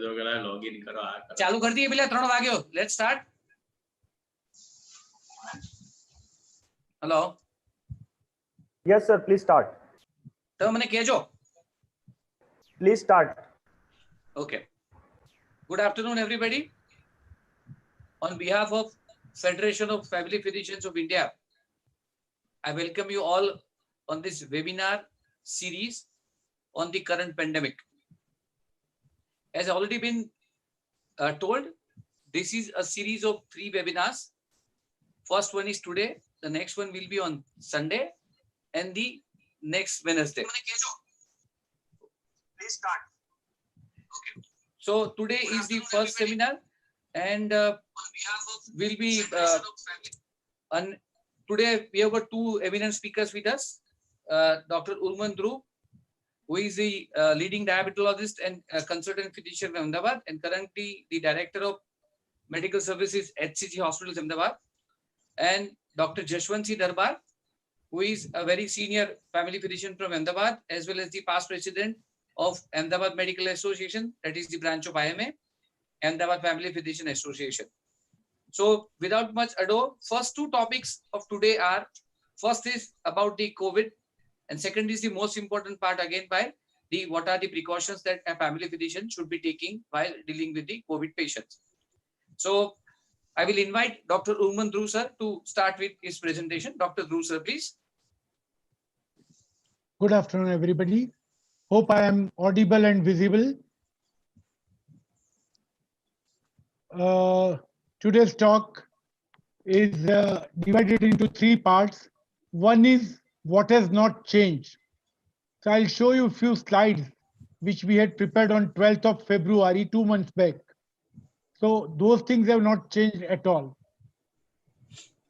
Login करो चालू कर दिए પેલા 3 વાગ્યો let's start hello Yes, sir. Please start. તમે મને કહેજો Please start. Okay. Good afternoon, everybody. On behalf of Federation of Family Physicians of India, I welcome you all on this webinar series on the current pandemic. As already been told, this is a series of 3 webinars. First one is today, the next one will be on Sunday, and the next Wednesday. Please start. Okay. So today is the first seminar, and will be today we have got 2 eminent speakers with us. Dr. Urman Dhruv, who is the leading diabetologist and consultant physician from Ahmedabad, and currently the director of medical services at HCG Hospitals Ahmedabad, and Dr. Jashwant Singh Darbar, who is a very senior family physician from Ahmedabad, as well as the past president of Ahmedabad Medical Association, that is the branch of IMA, Ahmedabad Family Physician Association. So without much ado, first 2 topics of today are, first is about the COVID, and second is the most important part again by the what are the precautions that a family physician should be taking while dealing with the COVID patients. So I will invite Dr. Urman Dhruv sir to start with his presentation. Dr. Dhruv sir, please. Good afternoon, everybody. Hope I am audible and visible. Today's talk is divided into 3 parts. One is what has not changed. So I'll show you a few slides which we had prepared on 12th of February, 2 months back. So those things have not changed at all.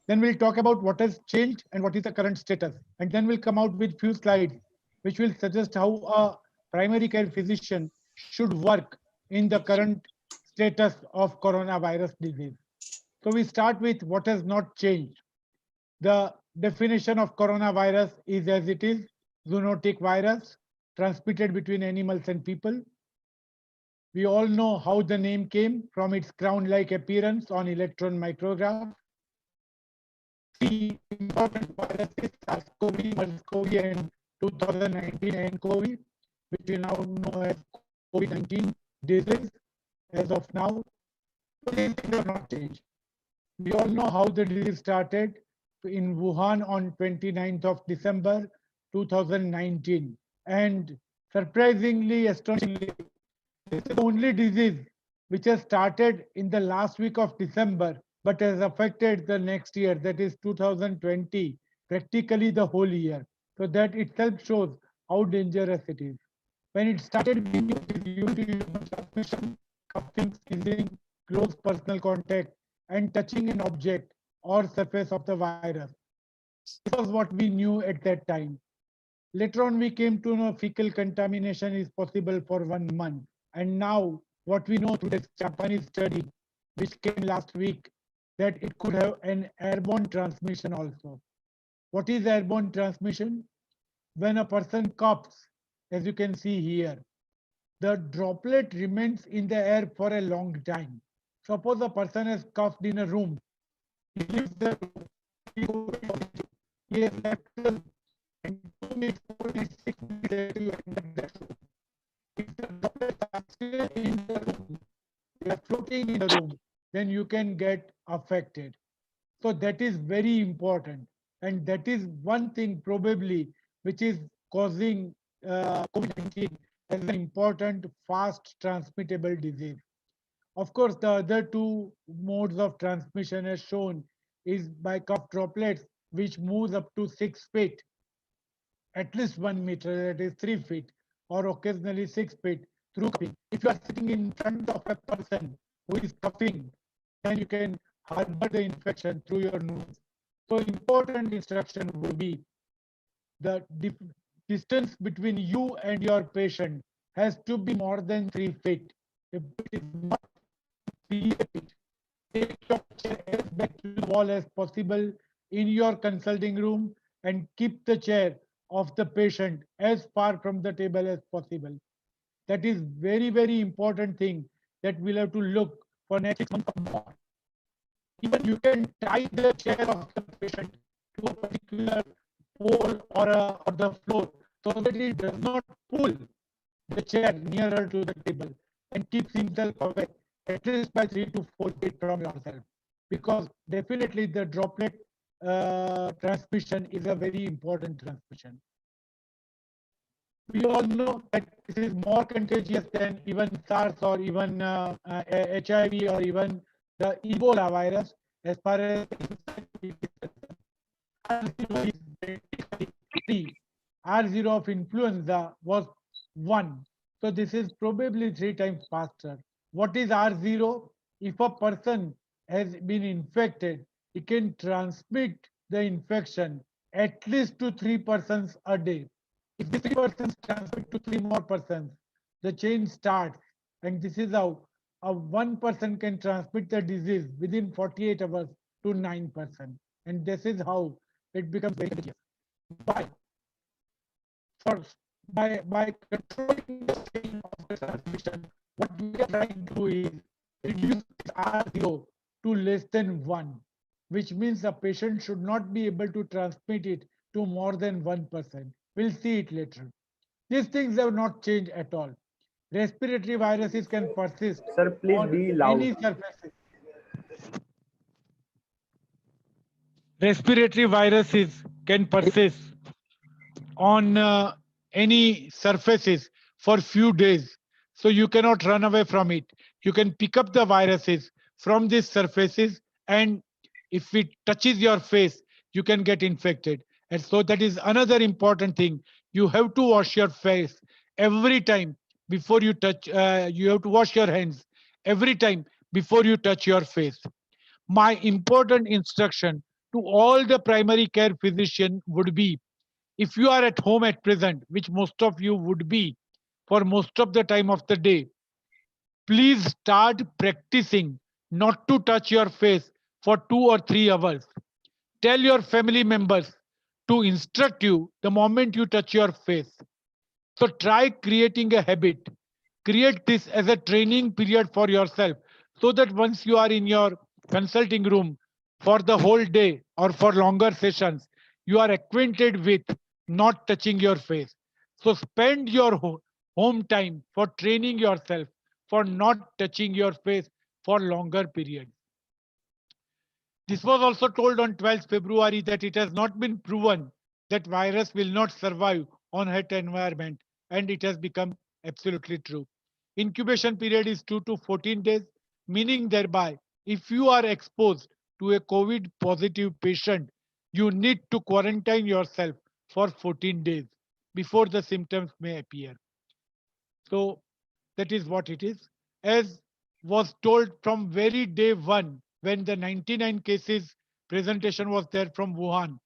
Then we'll talk about what has changed and what is the current status. And then we'll come out with few slides which will suggest how a primary care physician should work in the current status of coronavirus disease. So we start with what has not changed. The definition of coronavirus is as it is: zoonotic virus transmitted between animals and people. We all know how the name came from its crown-like appearance on electron micrograph. The important viruses are SARS-CoV, MERS-CoV, and 2019 nCoV, which we now know as COVID-19 disease as of now. These things have not changed. We all know how the disease started in Wuhan on 29th of December 2019. And surprisingly, astonishingly, this is the only disease which has started in the last week of December, but has affected the next year, that is 2020, practically the whole year. So that itself shows how dangerous it is. When it started, we knew it is due to human transmission, coughing, sneezing, close personal contact, and touching an object or surface of the virus. This was what we knew at that time. Later on, we came to know fecal contamination is possible for 1 month. And now, what we know through this Japanese study, which came last week, that it could have an airborne transmission also. What is airborne transmission? When a person coughs, as you can see here, the droplet remains in the air for a long time. Suppose a person has coughed in a room, he leaves the room, he has left the room, and 2 minutes, 4 minutes, 6 minutes later you enter that room. If the droplets are still in the room, they are floating in the room, then you can get affected. So that is very important. And that is one thing probably which is causing COVID-19 as an important fast transmittable disease. Of course, the other 2 modes of transmission as shown is by cough droplets, which moves up to 6 feet, at least 1 meter, that is 3 feet, or occasionally 6 feet through coughing. If you are sitting in front of a person who is coughing, then you can harbor the infection through your nose. So important instruction would be the distance between you and your patient has to be more than 3 feet. If it is not 3 feet, take your chair as back to the wall as possible in your consulting room and keep the chair of the patient as far from the table as possible. That is very, very important thing that we'll have to look for next 6 months or more. Even you can tie the chair of the patient to a particular pole or the floor so that it does not pull the chair nearer to the table and keeps himself away at least by 3 to 4 feet from yourself. Because definitely the droplet transmission is a very important transmission. We all know that this is more contagious than even SARS or even HIV or even the Ebola virus as far as R0 is basically 3. R0 of influenza was 1. So this is probably 3 times faster. What is R0? If a person has been infected, he can transmit the infection at least to 3 persons a day. If the 3 persons transmit to 3 more persons, the chain starts. And this is how a 1 person can transmit the disease within 48 hours to 9 persons. And this is how it becomes very contagious. Why? First, by controlling the chain of the transmission, what we are trying to do is reduce R0 to less than 1, which means a patient should not be able to transmit it to more than 1%. We'll see it later. These things have not changed at all. Respiratory viruses can persist Sir, please on be loud. any surfaces. Respiratory viruses can persist on any surfaces for few days. So you cannot run away from it. You can pick up the viruses from these surfaces, and if it touches your face, you can get infected. And so that is another important thing. You have to wash your face every time before you touch. You have to wash your hands every time before you touch your face. My important instruction to all the primary care physician would be, if you are at home at present, which most of you would be for most of the time of the day, please start practicing not to touch your face for 2 or 3 hours. Tell your family members to instruct you the moment you touch your face. So try creating a habit. Create this as a training period for yourself so that once you are in your consulting room for the whole day or for longer sessions, you are acquainted with not touching your face. So spend your home time for training yourself for not touching your face for longer periods. This was also told on 12th February that it has not been proven that virus will not survive on hot environment, and it has become absolutely true. Incubation period is 2 to 14 days, meaning thereby if you are exposed to a COVID positive patient, you need to quarantine yourself for 14 days before the symptoms may appear. So that is what it is. As was told from very day one, when the 99 cases presentation was there from Wuhan,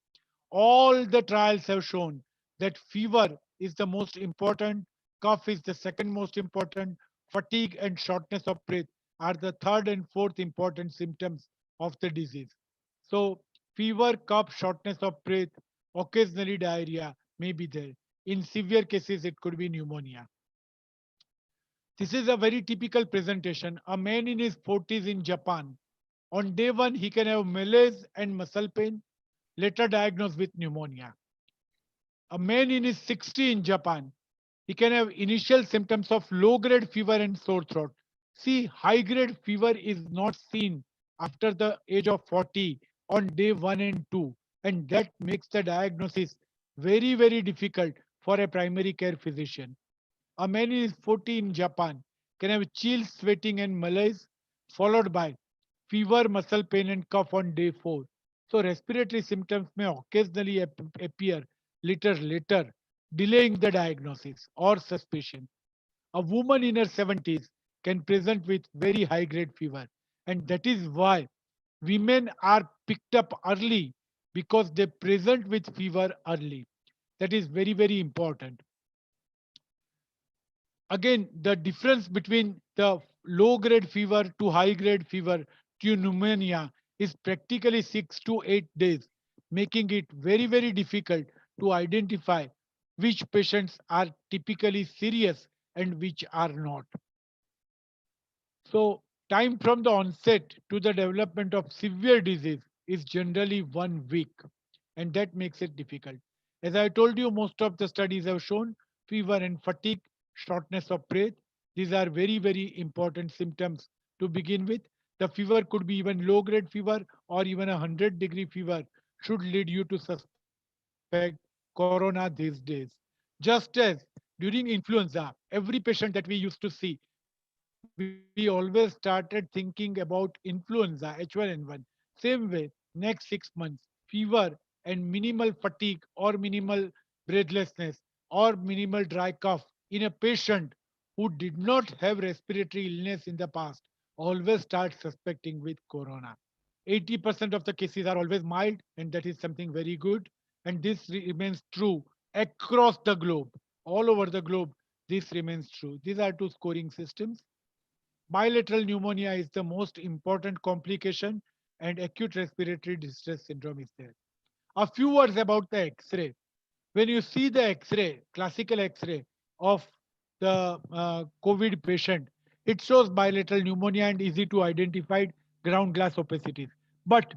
all the trials have shown that fever is the most important, cough is the second most important, fatigue and shortness of breath are the third and fourth important symptoms of the disease. So fever, cough, shortness of breath, occasionally diarrhea may be there. In severe cases, it could be pneumonia. This is a very typical presentation. A man in his 40s in Japan. On day one, he can have malaise and muscle pain, later diagnosed with pneumonia. A man in his 60s in Japan, he can have initial symptoms of low-grade fever and sore throat. See, high-grade fever is not seen after the age of 40 on day 1 and 2, and that makes the diagnosis very, very difficult for a primary care physician. A man in his 40 in Japan can have chills, sweating, and malaise, followed by fever, muscle pain, and cough on day 4. So respiratory symptoms may occasionally appear little later, delaying the diagnosis or suspicion. A woman in her 70s can present with very high grade fever, and that is why women are picked up early, because they present with fever early. That is very, very important. Again, the difference between the low grade fever to high grade fever to pneumonia is practically 6 to 8 days, making it very, very difficult to identify which patients are typically serious and which are not. So time from the onset to the development of severe disease is generally 1 week, and that makes it difficult. As I told you, most of the studies have shown fever and fatigue, shortness of breath. These are very, very important symptoms to begin with. The fever could be even low grade fever or even 100-degree fever should lead you to suspect corona these days. Just as during influenza, every patient that we used to see, we always started thinking about influenza H1N1. Same way, next 6 months, fever and minimal fatigue or minimal breathlessness or minimal dry cough in a patient who did not have respiratory illness in the past always start suspecting with corona. 80% of the cases are always mild, and that is something very good. And this remains true across the globe. All over the globe, this remains true. These are two scoring systems. Bilateral pneumonia is the most important complication, and acute respiratory distress syndrome is there. A few words about the X-ray. When you see the X-ray, classical X-ray of the COVID patient, it shows bilateral pneumonia and easy to identify ground glass opacities. But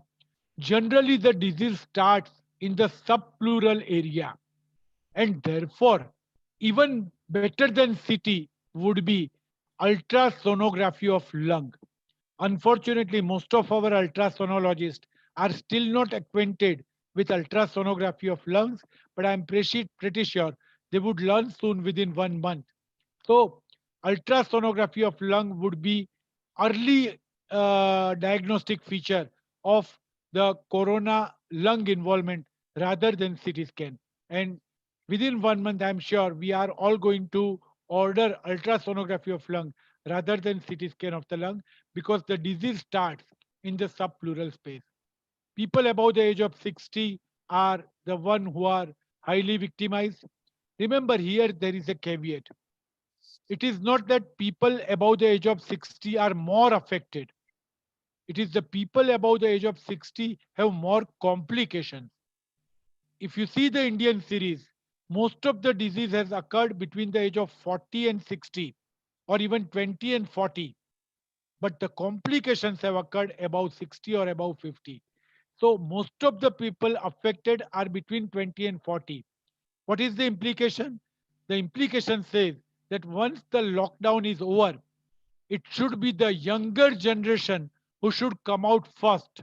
generally, the disease starts in the subpleural area, and therefore, even better than CT would be ultrasonography of lung. Unfortunately, most of our ultrasonologists are still not acquainted with ultrasonography of lungs, but I'm pretty sure they would learn soon within 1 month. So, ultrasonography of lung would be early diagnostic feature of the corona lung involvement rather than CT scan. And within 1 month, I'm sure we are all going to order ultrasonography of lung rather than CT scan of the lung because the disease starts in the subpleural space. People above the age of 60 are the one who are highly victimized. Remember, here there is a caveat. It is not that people above the age of 60 are more affected. It is the people above the age of 60 have more complications. If you see the Indian series, most of the disease has occurred between the age of 40 and 60 or even 20 and 40, but the complications have occurred above 60 or above 50. So most of the people affected are between 20 and 40. What is the implication? The implication says that once the lockdown is over, it should be the younger generation who should come out first.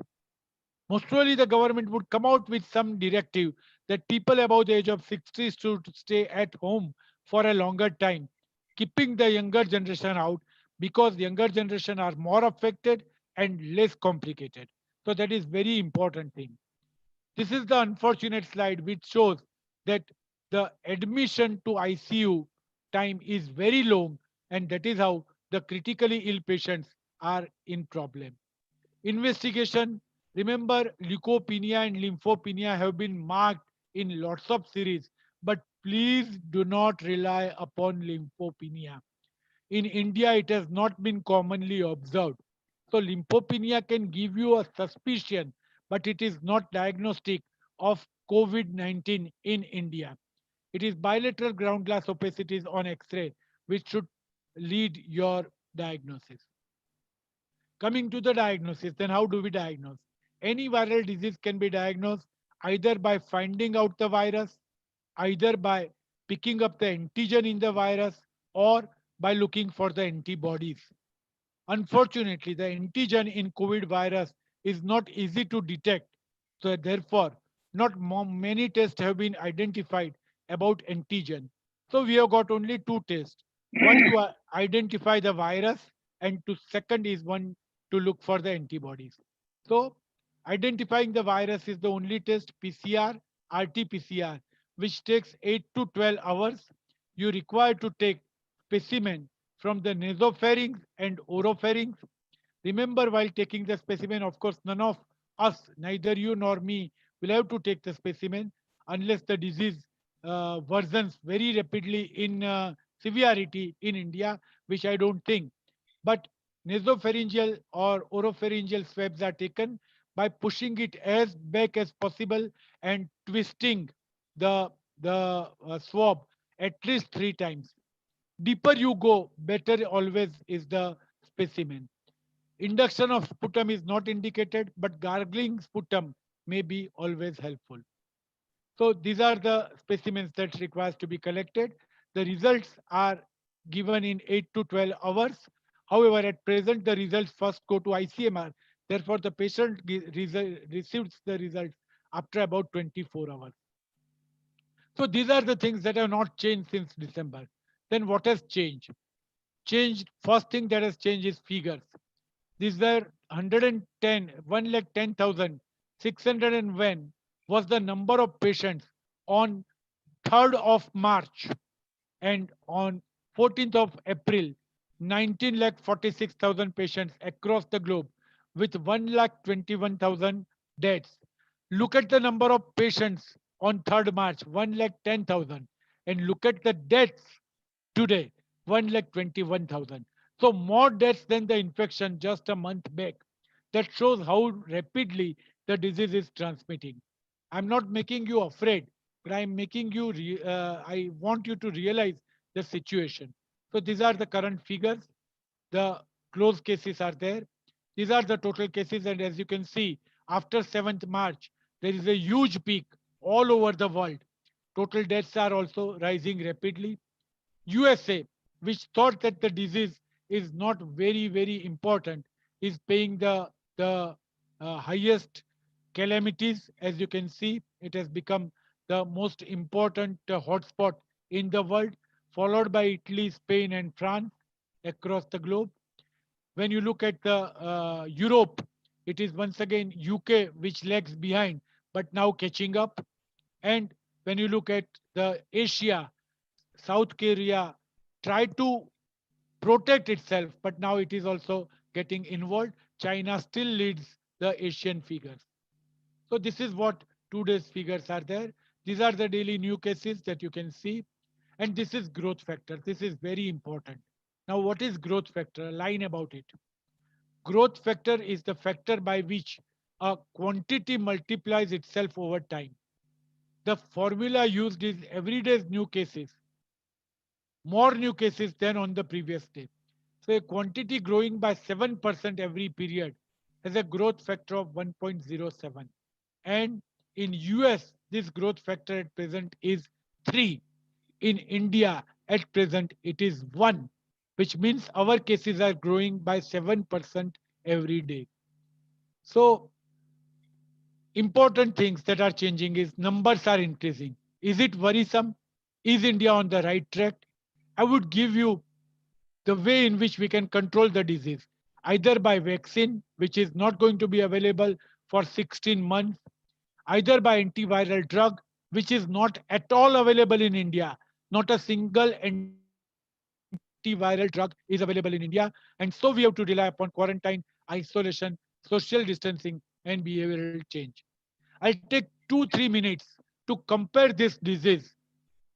Most probably, the government would come out with some directive that people above the age of 60 should stay at home for a longer time, keeping the younger generation out because younger generation are more affected and less complicated. So that is very important thing. This is the unfortunate slide which shows that the admission to ICU time is very long, and that is how the critically ill patients are in problem. Investigation. Remember, leukopenia and lymphopenia have been marked in lots of series, but please do not rely upon lymphopenia. In India, it has not been commonly observed. So, lymphopenia can give you a suspicion, but it is not diagnostic of COVID 19 in India. It is bilateral ground glass opacities on X ray, which should lead your diagnosis. Coming to the diagnosis, then how do we diagnose? Any viral disease can be diagnosed either by finding out the virus, either by picking up the antigen in the virus, or by looking for the antibodies. Unfortunately, the antigen in COVID virus is not easy to detect. So therefore, not many tests have been identified about antigen. So we have got only two tests. One to identify the virus, and to second is one to look for the antibodies. So identifying the virus is the only test, PCR, RT-PCR, which takes 8 to 12 hours. You require to take specimen from the nasopharynx and oropharynx. Remember, while taking the specimen, of course, none of us, neither you nor me, will have to take the specimen unless the disease worsens very rapidly in severity in India, which I don't think. But nasopharyngeal or oropharyngeal swabs are taken by pushing it as back as possible and twisting the swab at least 3 times. Deeper you go, better always is the specimen. Induction of sputum is not indicated, but gargling sputum may be always helpful. So these are the specimens that requires to be collected. The results are given in 8 to 12 hours. However, at present, the results first go to ICMR. Therefore, the patient receives the results after about 24 hours. So these are the things that have not changed since December. Then what has changed? First thing that has changed is figures. These were 110, 1,10,601 was the number of patients on 3rd of March, and on 14th of April, 19,46,000 patients across the globe with 1,21,000 deaths. Look at the number of patients on 3rd March, 1,10,000, and look at the deaths today, 1,21,000. So more deaths than the infection just a month back. That shows how rapidly the disease is transmitting. I'm not making you afraid, but I'm making you, I want you to realize the situation. So these are the current figures. The closed cases are there. These are the total cases. And as you can see, after 7th March, there is a huge peak all over the world. Total deaths are also rising rapidly. USA, which thought that the disease is not very, very important, is paying the highest calamities. As you can see, it has become the most important hotspot in the world, followed by Italy, Spain, and France across the globe. When you look at the Europe, it is once again UK which lags behind, but now catching up. And when you look at the Asia, South Korea tried to protect itself, but now it is also getting involved. China still leads the Asian figures. So this is what today's figures are there. These are the daily new cases that you can see. And this is growth factor. This is very important. Now, what is growth factor? A line about it. Growth factor is the factor by which a quantity multiplies itself over time. The formula used is every day's new cases, more new cases than on the previous day. So a quantity growing by 7% every period has a growth factor of 1.07. And in US, this growth factor at present is 3. In India, at present, it is 1, which means our cases are growing by 7% every day. So important things that are changing is numbers are increasing. Is it worrisome? Is India on the right track? I would give you the way in which we can control the disease, either by vaccine, which is not going to be available for 16 months, either by antiviral drug, which is not at all available in India. Not a single antiviral drug is available in India. And so we have to rely upon quarantine, isolation, social distancing, and behavioral change. I'll take 2-3 minutes to compare this disease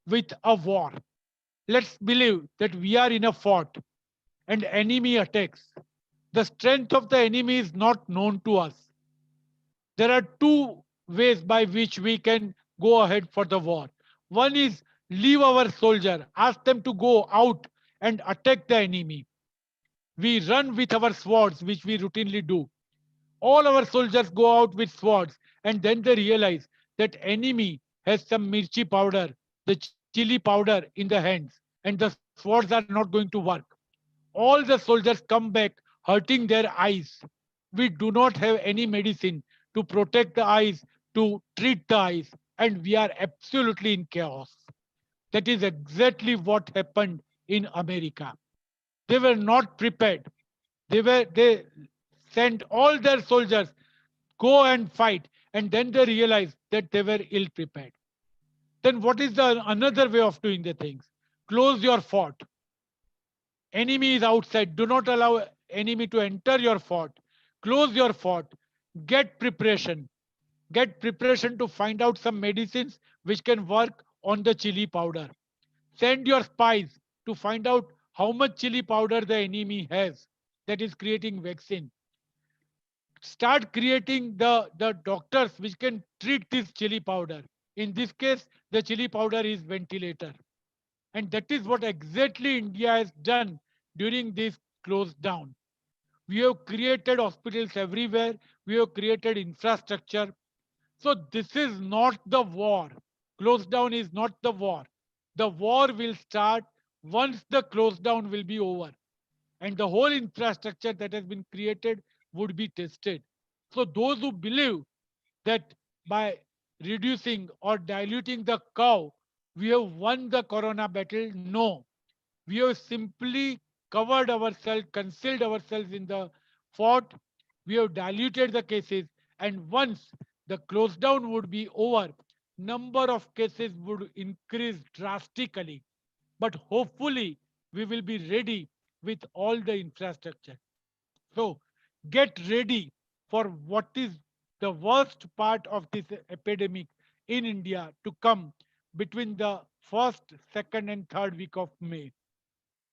with a war. Let's believe that we are in a fort and enemy attacks. The strength of the enemy is not known to us. There are two ways by which we can go ahead for the war. One is leave our soldier, ask them to go out and attack the enemy. We run with our swords, which we routinely do. All our soldiers go out with swords, and then they realize that enemy has some mirchi powder, the chili powder in the hands, and the swords are not going to work. All the soldiers come back hurting their eyes. We do not have any medicine to protect the eyes, to treat the eyes, and we are absolutely in chaos. That is exactly what happened in America. They were not prepared. They sent all their soldiers go and fight, and then they realized that they were ill prepared. Then what is the another way of doing the things? Close your fort. Enemy is outside. Do not allow enemy to enter your fort. Close your fort. Get preparation. Get preparation to find out some medicines which can work on the chili powder. Send your spies to find out how much chili powder the enemy has that is creating vaccine. Start creating the doctors which can treat this chili powder. In this case, the chili powder is ventilator. And that is what exactly India has done during this close down. We have created hospitals everywhere. We have created infrastructure. So this is not the war. Close down is not the war. The war will start once the close down will be over, and the whole infrastructure that has been created would be tested. So those who believe that by reducing or diluting the cow, we have won the corona battle, no. We have simply covered ourselves, concealed ourselves in the fort. We have diluted the cases, and once the close down would be over, number of cases would increase drastically. But hopefully, we will be ready with all the infrastructure. So get ready for what is the worst part of this epidemic in India to come between the first, second, and third week of May.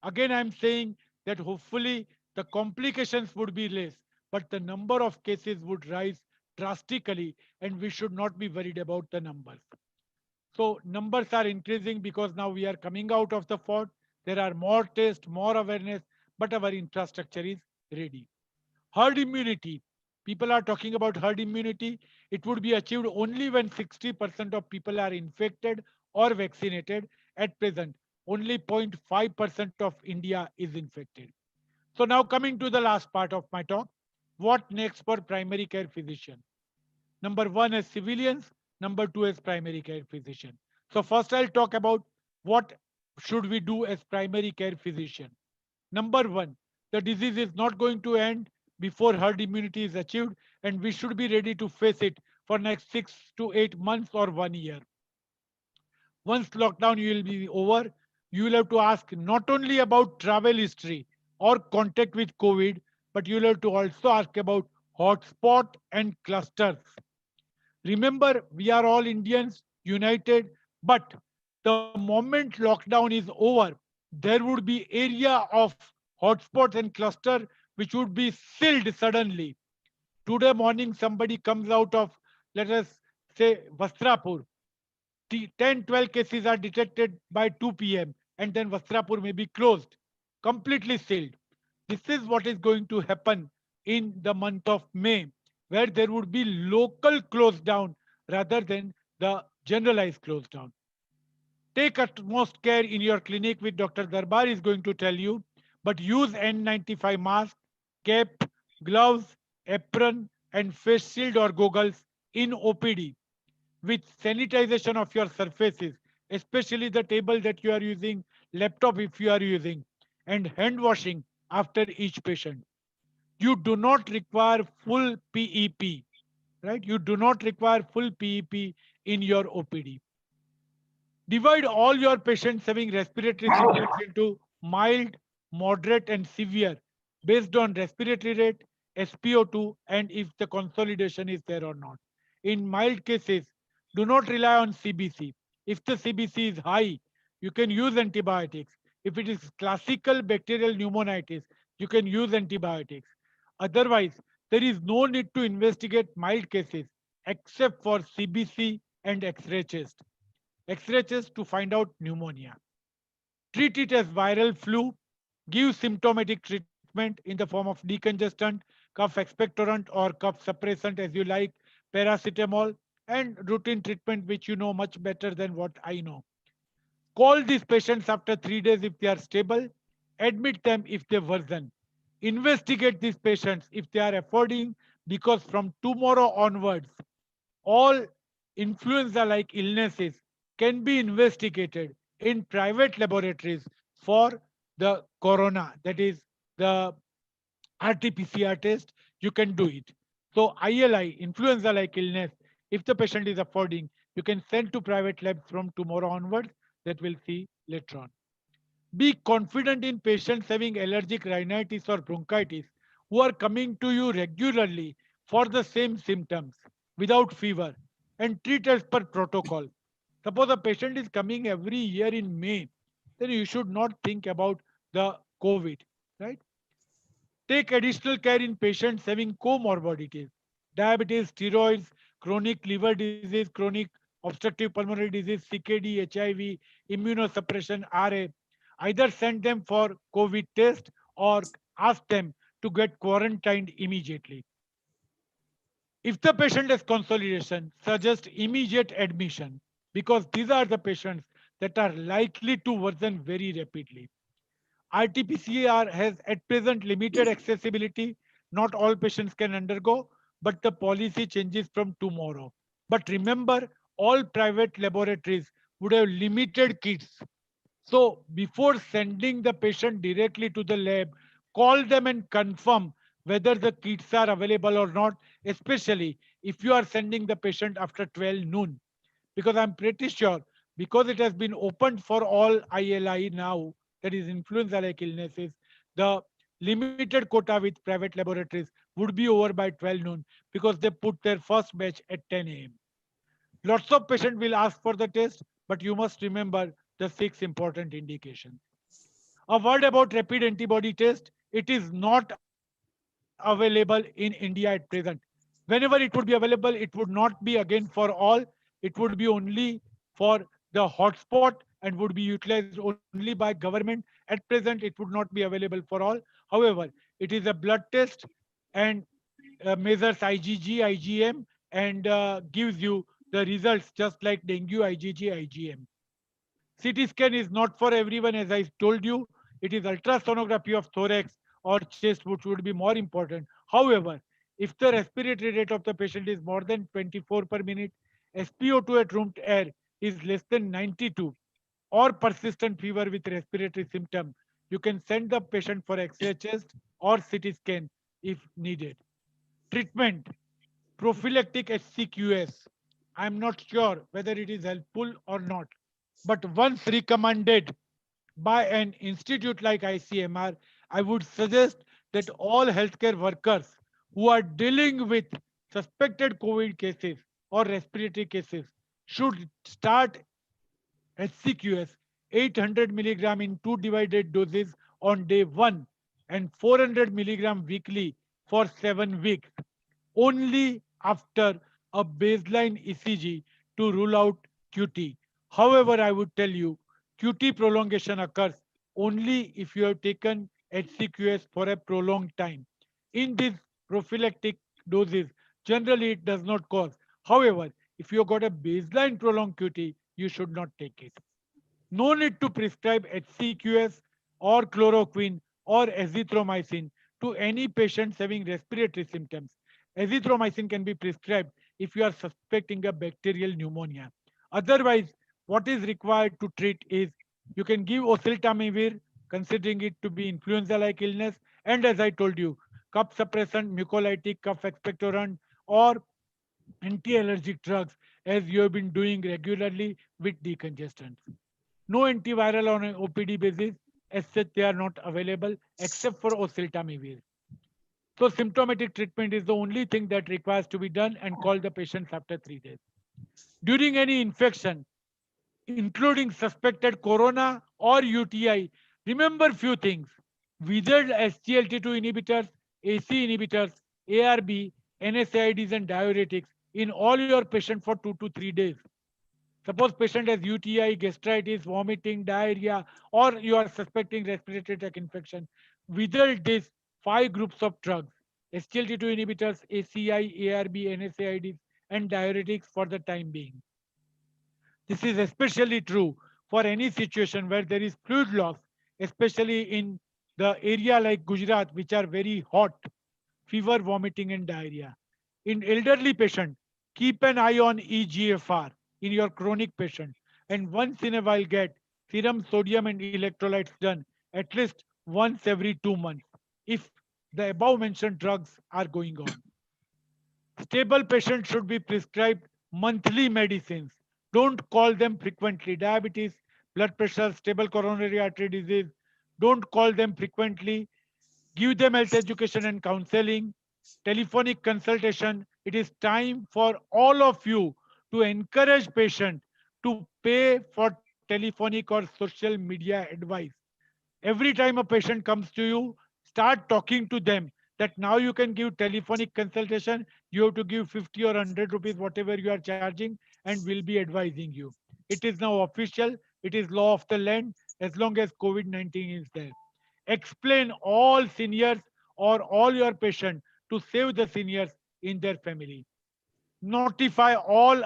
Again, I'm saying that hopefully the complications would be less, but the number of cases would rise drastically, and we should not be worried about the numbers. So numbers are increasing because now we are coming out of the fort. There are more tests, more awareness, but our infrastructure is ready. Herd immunity. People are talking about herd immunity. It would be achieved only when 60% of people are infected or vaccinated. At present, only 0.5% of India is infected. So now coming to the last part of my talk, what next for primary care physician? Number one is civilians, number two is primary care physician. So first I'll talk about what should we do as primary care physician. Number one, the disease is not going to end before herd immunity is achieved, and we should be ready to face it for next 6 to 8 months or 1 year. Once lockdown will be over, you will have to ask not only about travel history or contact with COVID, but you will have to also ask about hotspot and clusters. Remember, we are all Indians, united, but the moment lockdown is over, there would be area of hotspots and cluster which would be sealed suddenly. Today morning, somebody comes out of, let us say, Vastrapur. The 10, 12 cases are detected by 2 p.m. and then Vastrapur may be closed, completely sealed. This is what is going to happen in the month of May, where there would be local close down rather than the generalized close down. Take utmost care in your clinic, which Dr. Darbar is going to tell you, but use N95 mask, cap, gloves, apron, and face shield or goggles in OPD with sanitization of your surfaces, especially the table that you are using, laptop if you are using, and hand washing after each patient. You do not require full PEP, right? You do not require full PEP in your OPD. Divide all your patients having respiratory symptoms into mild, moderate, and severe based on respiratory rate, SpO2, and if the consolidation is there or not. In mild cases, do not rely on CBC. If the CBC is high, you can use antibiotics. If it is classical bacterial pneumonitis, you can use antibiotics. Otherwise, there is no need to investigate mild cases except for CBC and X-ray chest. X-ray chest to find out pneumonia. Treat it as viral flu. Give symptomatic treatment in the form of decongestant, cough expectorant, or cough suppressant as you like, paracetamol, and routine treatment, which you know much better than what I know. Call these patients after 3 days if they are stable. Admit them if they worsen. Investigate these patients if they are affording, because from tomorrow onwards, all influenza like illnesses can be investigated in private laboratories for the corona, that is the RT-PCR test. You can do it. So ILI, influenza like illness, if the patient is affording, you can send to private labs from tomorrow onwards. That we'll see later on. Be confident in patients having allergic rhinitis or bronchitis who are coming to you regularly for the same symptoms without fever, and treat as per protocol. Suppose a patient is coming every year in May, then you should not think about the COVID, right? Take additional care in patients having comorbidities, diabetes, steroids, chronic liver disease, chronic obstructive pulmonary disease, CKD, HIV, immunosuppression, RA. Either send them for COVID test or ask them to get quarantined immediately. If the patient has consolidation, suggest immediate admission because these are the patients that are likely to worsen very rapidly. RT-PCR has at present limited accessibility. Not all patients can undergo, but the policy changes from tomorrow. But remember, all private laboratories would have limited kits. So before sending the patient directly to the lab, call them and confirm whether the kits are available or not, especially if you are sending the patient after 12 noon. Because I'm pretty sure, because it has been opened for all ILI now, that is influenza-like illnesses, the limited quota with private laboratories would be over by 12 noon because they put their first batch at 10 a.m. Lots of patients will ask for the test, but you must remember the 6 important indications. A word about rapid antibody test. It is not available in India at present. Whenever it would be available, it would not be again for all. It would be only for the hotspot and would be utilized only by government. At present, it would not be available for all. However, it is a blood test and measures IgG, IgM, and gives you the results just like dengue, IgG, IgM. CT scan is not for everyone, as I told you. It is ultrasonography of thorax or chest, which would be more important. However, if the respiratory rate of the patient is more than 24 per minute, SpO2 at room air is less than 92, or persistent fever with respiratory symptom, you can send the patient for X-ray chest or CT scan if needed. Treatment, prophylactic HCQS. I am not sure whether it is helpful or not, but once recommended by an institute like ICMR, I would suggest that all healthcare workers who are dealing with suspected COVID cases or respiratory cases should start HCQS 800 milligram in two divided doses on day 1 and 400 milligram weekly for 7 weeks, only after a baseline ECG to rule out QT. However, I would tell you, QT prolongation occurs only if you have taken HCQS for a prolonged time. In these prophylactic doses, generally it does not cause. However, if you got a baseline prolonged QT, you should not take it. No need to prescribe HCQS or chloroquine or azithromycin to any patients having respiratory symptoms. Azithromycin can be prescribed if you are suspecting a bacterial pneumonia. Otherwise, what is required to treat is you can give oseltamivir, considering it to be influenza-like illness, and as I told you, cough suppressant, mucolytic, cough expectorant, or anti-allergic drugs as you have been doing regularly with decongestants. No antiviral on an OPD basis, as such they are not available except for oseltamivir. So symptomatic treatment is the only thing that requires to be done and call the patients after 3 days. During any infection, including suspected corona or UTI, remember few things. Whether SGLT2 inhibitors, AC inhibitors, ARB, NSAIDs and diuretics in all your patients for 2 to 3 days. Suppose patient has UTI, gastritis, vomiting, diarrhea, or you are suspecting respiratory tract infection. Without this 5 groups of drugs, SGLT2 inhibitors, ACI, ARB, NSAIDs, and diuretics for the time being. This is especially true for any situation where there is fluid loss, especially in the area like Gujarat, which are very hot, fever, vomiting, and diarrhea. In elderly patient, keep an eye on EGFR in your chronic patient, and once in a while get serum sodium and electrolytes done at least once every 2 months if the above mentioned drugs are going on. Stable patients should be prescribed monthly medicines. Don't call them frequently. Diabetes, blood pressure, stable coronary artery disease. Don't call them frequently. Give them health education and counseling, telephonic consultation. It is time for all of you to encourage patient to pay for telephonic or social media advice. Every time a patient comes to you, start talking to them that now you can give telephonic consultation. You have to give 50 or 100 rupees, whatever you are charging, and we'll be advising you. It is now official. It is law of the land as long as COVID-19 is there. Explain all seniors or all your patients to save the seniors in their family. Notify all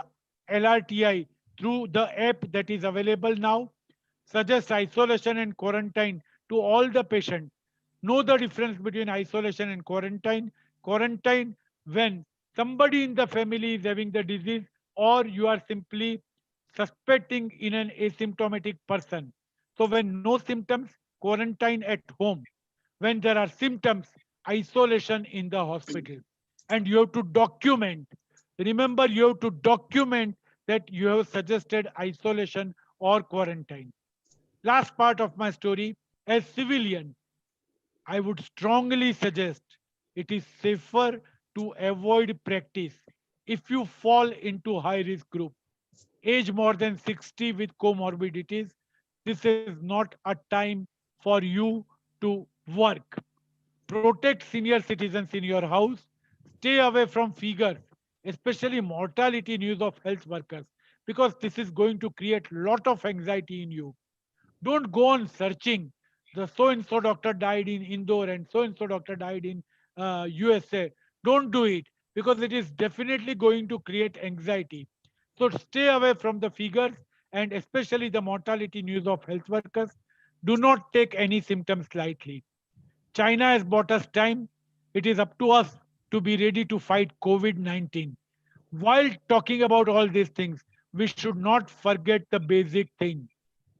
LRTI through the app that is available now. Suggest isolation and quarantine to all the patients. Know the difference between isolation and quarantine. Quarantine when somebody in the family is having the disease or you are simply suspecting in an asymptomatic person. So when no symptoms, quarantine at home. When there are symptoms, isolation in the hospital. And you have to document. Remember, you have to document that you have suggested isolation or quarantine. Last part of my story, as civilian, I would strongly suggest it is safer to avoid practice if you fall into high risk group. Age more than 60 with comorbidities, this is not a time for you to work. Protect senior citizens in your house. Stay away from figures, especially mortality news of health workers, because this is going to create lot of anxiety in you. Don't go on searching. The so and so doctor died in Indore and so and so doctor died in USA. Don't do it because it is definitely going to create anxiety. So stay away from the figures and especially the mortality news of health workers. Do not take any symptoms lightly. China has bought us time. It is up to us to be ready to fight COVID 19. While talking about all these things, we should not forget the basic thing: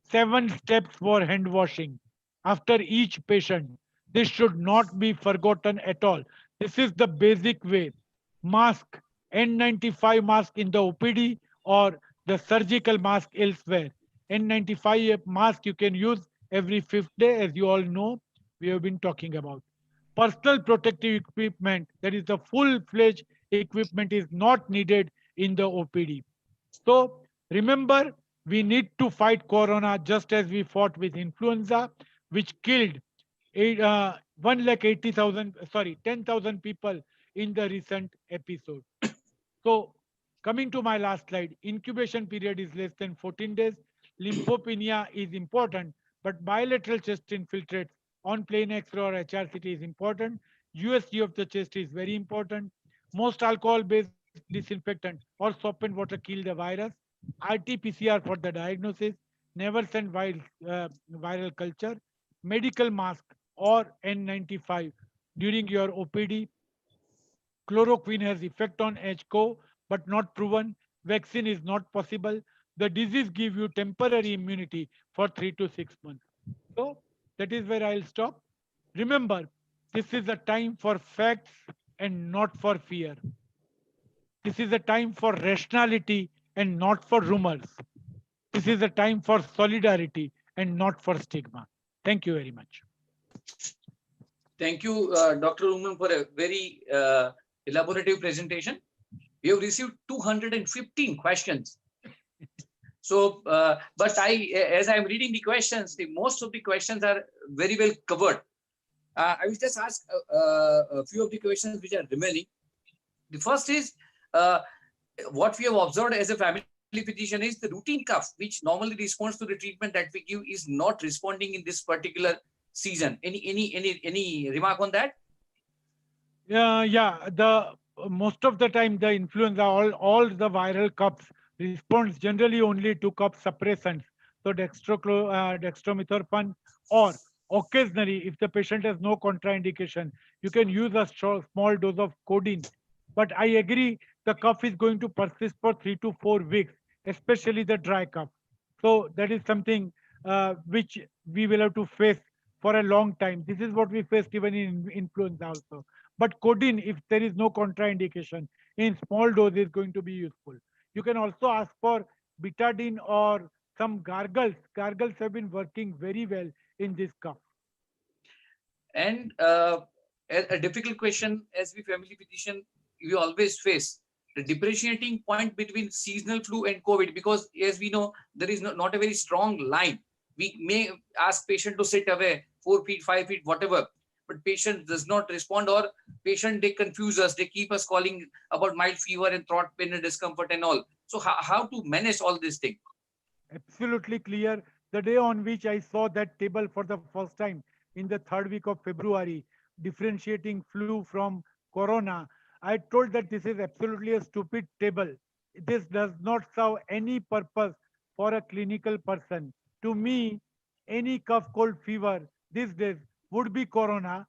7 steps for hand washing after each patient. This should not be forgotten at all. This is the basic way. Mask, N95 mask in the OPD or the surgical mask elsewhere. N95 mask you can use every fifth day, as you all know, we have been talking about. Personal protective equipment, that is the full-fledged equipment, is not needed in the OPD. So remember, we need to fight corona just as we fought with influenza, which killed 1,80,000, sorry, 10,000 people in the recent episode. So coming to my last slide, incubation period is less than 14 days. Lymphopenia is important, but bilateral chest infiltrates on plain X-ray or HRCT is important. USG of the chest is very important. Most alcohol-based disinfectant or soap and water kill the virus. RT-PCR for the diagnosis. Never send viral culture. Medical mask or N95 during your OPD. Chloroquine has effect on HCO, but not proven. Vaccine is not possible. The disease gives you temporary immunity for 3 to 6 months. So that is where I'll stop. Remember, this is a time for facts and not for fear. This is a time for rationality and not for rumors. This is a time for solidarity and not for stigma. Thank you very much. Thank you, Dr. Uman, for a very elaborative presentation. We have received 215 questions. So, but as I'm reading the questions, most of the questions are very well covered. I will just ask a few of the questions which are remaining. The first is what we have observed as a family physician is the routine cough, which normally responds to the treatment that we give, is not responding in this particular season. Any remark on that? Yeah, the most of the time the influenza, all the viral coughs responds generally only to cough suppressants. So dextromethorphan, or occasionally, if the patient has no contraindication, you can use a small dose of codeine. But I agree, the cough is going to persist for 3 to 4 weeks, especially the dry cough. So that is something which we will have to face for a long time. This is what we faced even in influenza also. But codeine, if there is no contraindication, in small dose is going to be useful. You can also ask for betadine or some gargles. Gargles have been working very well in this cough. And a difficult question, as we family physician, we always face the differentiating point between seasonal flu and COVID, because as we know, there is not a very strong line. We may ask patient to sit away 4 feet, 5 feet, whatever, but patient does not respond, or patient, they confuse us. They keep us calling about mild fever and throat pain and discomfort and all. So how to manage all this thing? Absolutely clear. The day on which I saw that table for the first time in the 3rd week of February, differentiating flu from corona. I told that this is absolutely a stupid table. This does not serve any purpose for a clinical person. To me, any cough, cold, fever these days would be corona,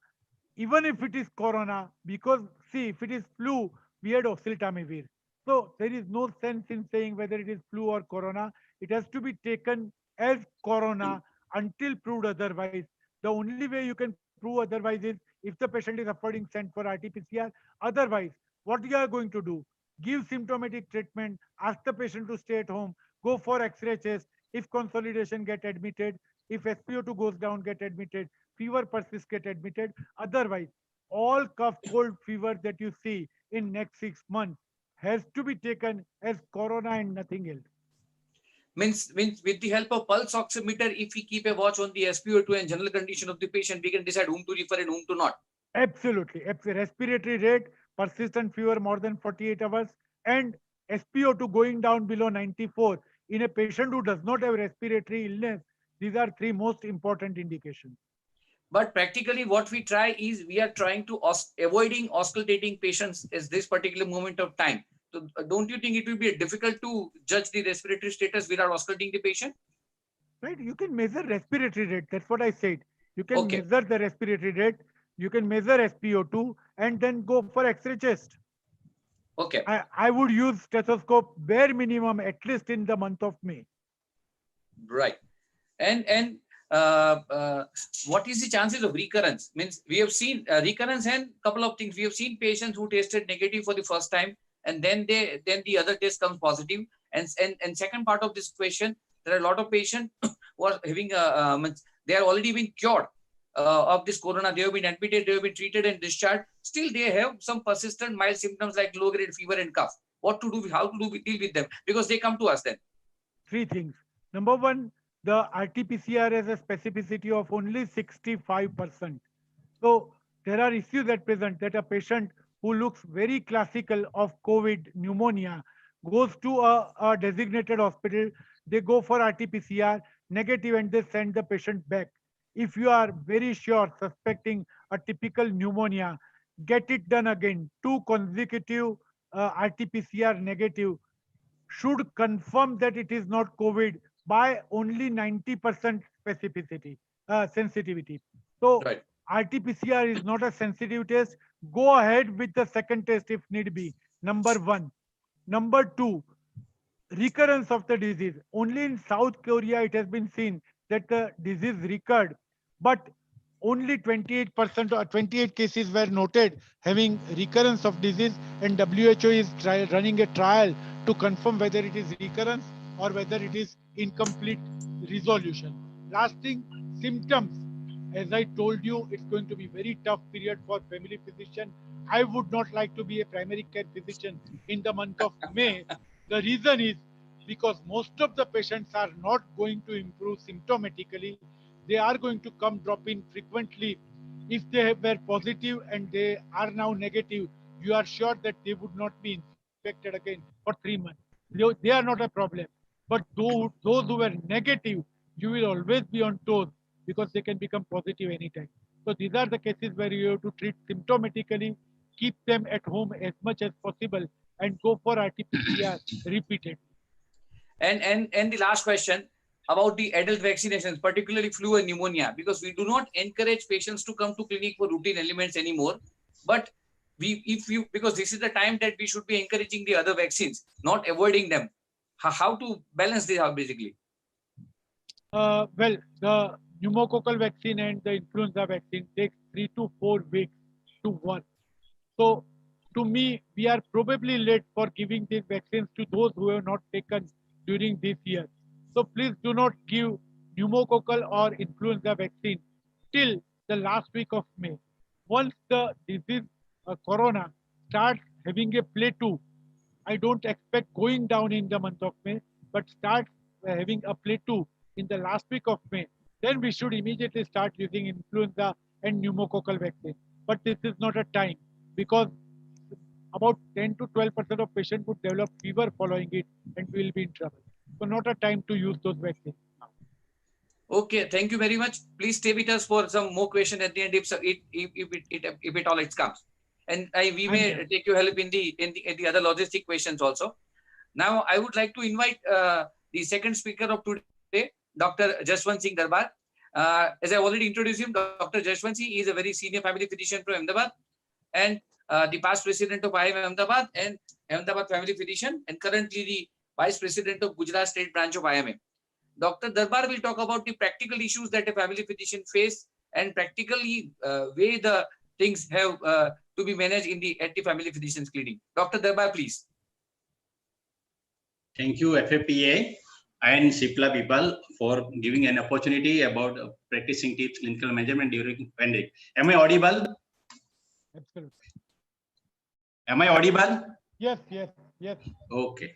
even if it is corona, because see, if it is flu, we had oseltamivir. So there is no sense in saying whether it is flu or corona. It has to be taken as corona until proved otherwise. The only way you can prove otherwise is if the patient is affording sent for RT-PCR. Otherwise, what you are going to do? Give symptomatic treatment, ask the patient to stay at home, go for X-ray chest. If consolidation, get admitted. If SpO2 goes down, get admitted. Fever persists, get admitted. Otherwise, all cough, cold, fever that you see in next 6 months has to be taken as corona and nothing else. Means with the help of pulse oximeter, if we keep a watch on the SpO2 and general condition of the patient, we can decide whom to refer and whom to not. Absolutely. Respiratory rate, persistent fever more than 48 hours, and SpO2 going down below 94 in a patient who does not have respiratory illness. These are three most important indications. But practically what we try is we are trying to avoiding auscultating patients at this particular moment of time. So don't you think it will be difficult to judge the respiratory status without auscultating the patient? Right? You can measure respiratory rate. That's what I said. You can Okay, measure the respiratory rate. You can measure SpO2 and then go for X-ray chest. okay, I would use stethoscope bare minimum at least in the month of May. right. And what is the chances of recurrence? Means we have seen recurrence and couple of things. We have seen patients who tested negative for the first time, and then the other test comes positive. And second part of this question, there are a lot of patients who are having they are already been cured of this corona. They have been admitted, they have been treated and discharged. Still, they have some persistent mild symptoms like low grade fever and cough. What to do? How to do? Deal with them because they come to us then. Three things. Number one, the RT-PCR has a specificity of only 65%. So there are issues at present that a patient who looks very classical of COVID pneumonia goes to a designated hospital, they go for RT-PCR negative and they send the patient back. If you are very sure suspecting a typical pneumonia, get it done again. Two consecutive RT-PCR negative should confirm that it is not COVID by only 90% specificity, sensitivity. So Right. RT-PCR is not a sensitive test. Go ahead with the second test if need be. Number one. Number two, recurrence of the disease. Only in South Korea it has been seen that the disease recurred, but only 28% or 28 cases were noted having recurrence of disease, and WHO is running a trial to confirm whether it is recurrence or whether it is incomplete resolution. Last thing, symptoms. As I told you, it's going to be very tough period for family physician. I would not like to be a primary care physician in the month of May. The reason is because most of the patients are not going to improve symptomatically. They are going to come drop in frequently. If they were positive and they are now negative, you are sure that they would not be infected again for 3 months. They are not a problem. But those who were negative, you will always be on toes because they can become positive anytime. So these are the cases where you have to treat symptomatically, keep them at home as much as possible, and go for RT-PCR repeated. And the last question about the adult vaccinations, particularly flu and pneumonia, because we do not encourage patients to come to clinic for routine elements anymore. But if you, because this is the time that we should be encouraging the other vaccines, not avoiding them. How to balance this out basically? Well, the pneumococcal vaccine and the influenza vaccine takes 3 to 4 weeks to work. So, to me, we are probably late for giving these vaccines to those who have not taken during this year. So, please do not give pneumococcal or influenza vaccine till the last week of May. Once the disease, corona, starts having a plateau, I don't expect going down in the month of May, but start having a plateau in the last week of May. Then we should immediately start using influenza and pneumococcal vaccine. But this is not a time because about 10 to 12% of patients would develop fever following it and we will be in trouble. So not a time to use those vaccines now. Okay, thank you very much. Please stay with us for some more question at the end if it all it comes. And we may Thank take your help in the other logistic questions also. Now, I would like to invite the second speaker of today, Dr. Jaswant Singh Darbar. As I already introduced him, Dr. Jaswant Singh is a very senior family physician from Ahmedabad and the past president of IIM Ahmedabad and Ahmedabad family physician, and currently the vice president of Gujarat state branch of IIM. Dr. Darbar will talk about the practical issues that a family physician face and practically way the things have to be managed at the family physician's clinic. Dr. Darbar, please. Thank you, FAPA and CIPLA people for giving an opportunity about practicing tips clinical management during pandemic. Am I audible? Absolutely. Am I audible? Yes, yes, yes. Okay.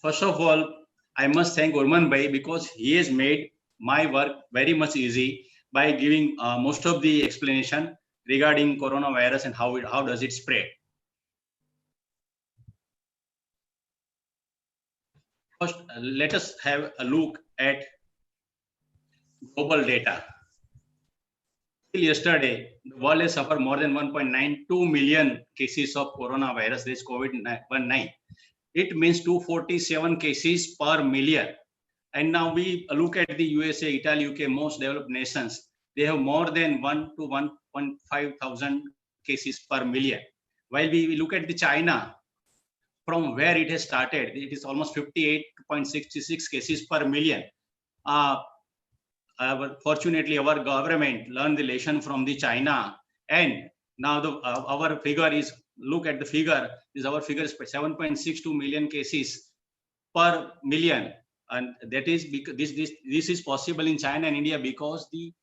First of all, I must thank Urman Bhai because he has made my work very much easy by giving most of the explanation regarding coronavirus and how does it spread. First, let us have a look at global data. Till yesterday, the world has suffered more than 1.92 million cases of coronavirus, this COVID-19. It means 247 cases per million. And now we look at the USA, Italy, UK, most developed nations. They have more than 1 to 1.5 thousand cases per million. While we look at the China, from where it has started, it is almost 58.66 cases per million. Fortunately, our government learned the lesson from the China, and now our figure is, look at the figure, our figure is 7.62 million cases per million, and that is because this is possible in China and India because we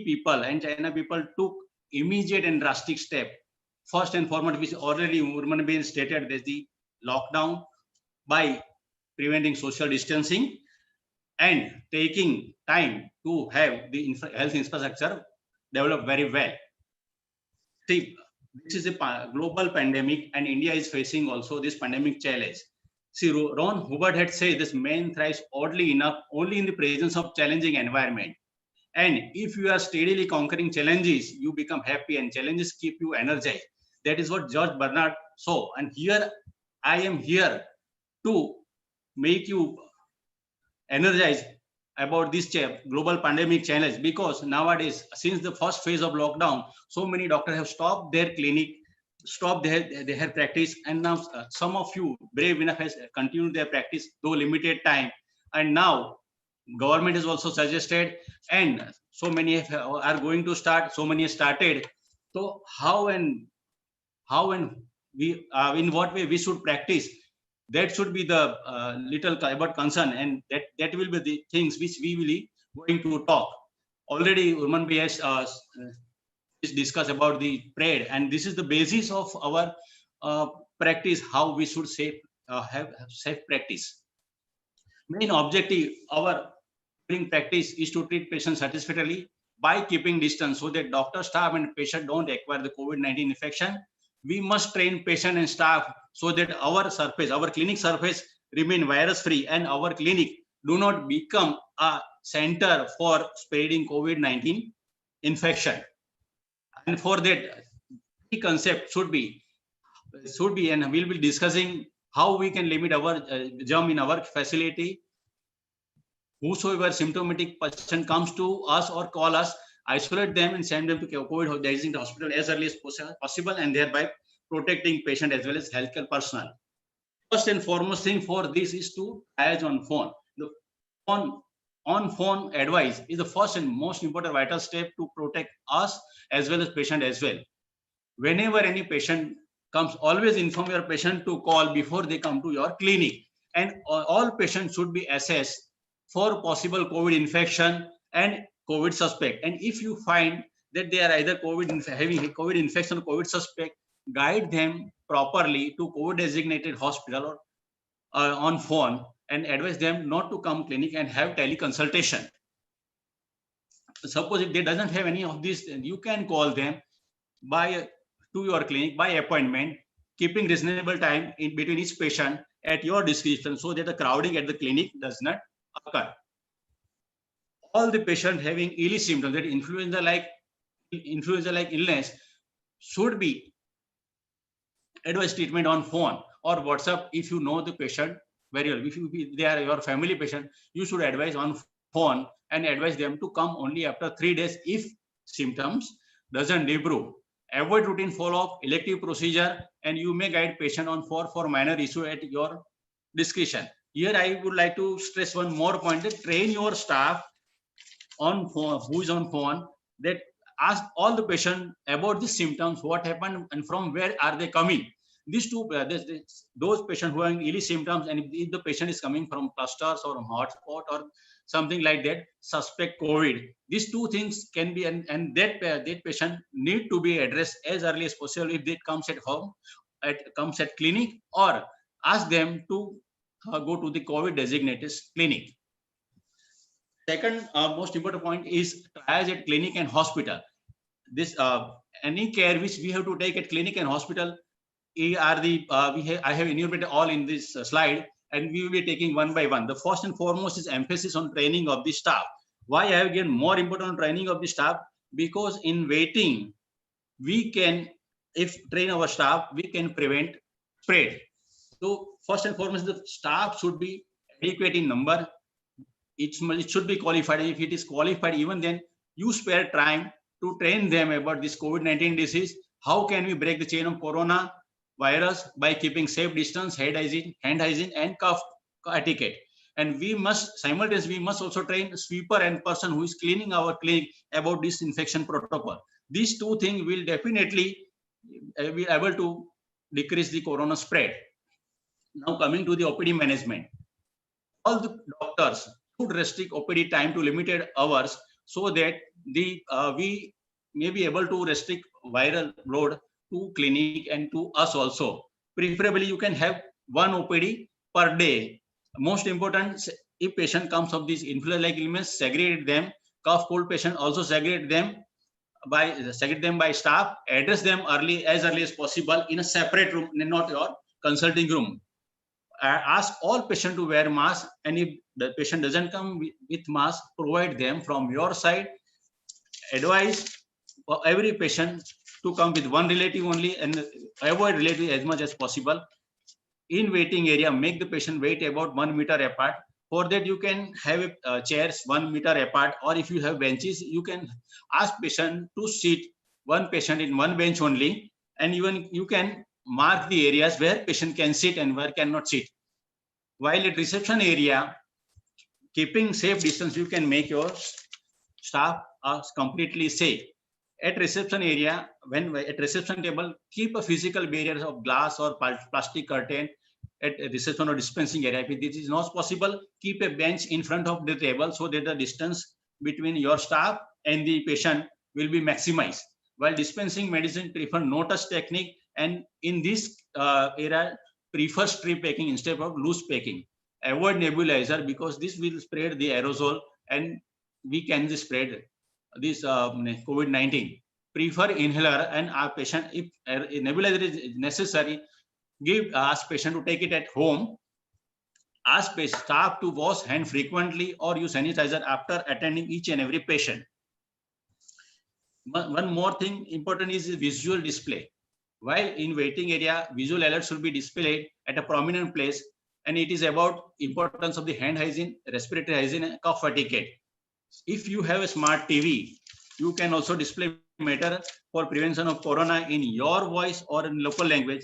people and China people took immediate and drastic step. First and foremost, which already Urman Bhai stated, there's the lockdown by preventing social distancing and taking time to have the health infrastructure developed very well. See, this is a global pandemic and India is facing also this pandemic challenge. See, Ron Hubbard had said this man thrives oddly enough only in the presence of challenging environment. And if you are steadily conquering challenges, you become happy and challenges keep you energized. That is what George Bernard saw. And here I am here to make you energized about this global pandemic challenge, because nowadays, since the first phase of lockdown, so many doctors have stopped their clinic, stopped their practice, and now some of you brave enough has continued their practice though limited time. And now government has also suggested, and so many are going to start, so many have started. So how and we in what way we should practice, that should be the little about concern, and that will be the things which we will be going to talk. Already Urman Bhai has discussed about the prayer, and this is the basis of our practice, how we should have safe practice. Main objective our practice is to treat patients satisfactorily by keeping distance so that doctor, staff and patient don't acquire the COVID-19 infection. We must train patient and staff so that our clinic surface remain virus free and our clinic do not become a center for spreading COVID-19 infection. And for that, the concept should be, and we'll be discussing how we can limit our germ in our facility. Whosoever symptomatic person comes to us or call us, isolate them and send them to COVID designated hospital as early as possible, and thereby protecting patient as well as healthcare personnel. First and foremost thing for this is to triage on phone. The on phone advice is the first and most important vital step to protect us as well as patient as well. Whenever any patient comes, always inform your patient to call before they come to your clinic, and all patients should be assessed for possible COVID infection and COVID suspect. And if you find that they are either having COVID infection or COVID suspect, guide them properly to COVID designated hospital or on phone, and advise them not to come clinic and have teleconsultation. Suppose if they doesn't have any of this, then you can call them to your clinic by appointment, keeping reasonable time in between each patient at your discretion so that the crowding at the clinic does not occur. all the patient having ill symptoms, that influenza-like illness, should be advised treatment on phone or WhatsApp. If you know the patient very well, if they are your family patient, you should advise on phone and advise them to come only after 3 days if symptoms doesn't improve. Avoid routine follow-up, elective procedure, and you may guide patient on for minor issue at your discretion. Here I would like to stress one more point, that train your staff on phone, who is on phone, that ask all the patient about the symptoms, what happened and from where are they coming. These two, those patients who are having ill symptoms, and if the patient is coming from clusters or hotspot or something like that, suspect COVID, these two things can be, and that patient need to be addressed as early as possible. If they comes at home, comes at clinic, or ask them to go to the COVID designated clinic. Second most important point is triage at clinic and hospital. This any care which we have to take at clinic and hospital are the I have enumerated all in this slide, and we will be taking one by one. The first and foremost is emphasis on training of the staff. Why I have given more important on training of the staff? Because in waiting, we can, if train our staff, we can prevent spread. So first and foremost, the staff should be adequate in number. It should be qualified. If it is qualified, even then you spare time to train them about this COVID-19 disease. How can we break the chain of corona virus? By keeping safe distance, hand hygiene, and cough etiquette. And we must simultaneously, we must also train sweeper and person who is cleaning our clinic about disinfection protocol. These two things will definitely be able to decrease the corona spread. Now coming to the OPD management, all the doctors should restrict OPD time to limited hours, so that the we may be able to restrict viral load to clinic and to us also. Preferably, you can have one OPD per day. Most important, if patient comes of this influenza-like illness, segregate them. Cough, cold patient also segregate them by staff. Address them as early as possible in a separate room, not your consulting room. Ask all patients to wear mask, and if the patient doesn't come with mask, provide them from your side. Advise for every patient to come with one relative only, and avoid relative as much as possible. In waiting area, make the patient wait about 1 meter apart. For that, you can have chairs 1 meter apart, or if you have benches, you can ask patient to sit one patient in one bench only, and even you can mark the areas where patient can sit and where cannot sit. While at reception area, keeping safe distance, you can make your staff completely safe. At reception area, when at reception table, keep a physical barrier of glass or plastic curtain at reception or dispensing area. If this is not possible, keep a bench in front of the table so that the distance between your staff and the patient will be maximized. While dispensing medicine, prefer no-touch technique, and in this era, prefer strip packing instead of loose packing. Avoid nebulizer, because this will spread the aerosol and we can spread this COVID-19. Prefer inhaler, and our patient, if nebulizer is necessary, ask patient to take it at home. Ask staff to wash hand frequently or use sanitizer after attending each and every patient. One more thing important is visual display. While in waiting area, visual alerts should be displayed at a prominent place, and it is about importance of the hand hygiene, respiratory hygiene, and cough etiquette. If you have a smart TV, you can also display matter for prevention of corona in your voice or in local language.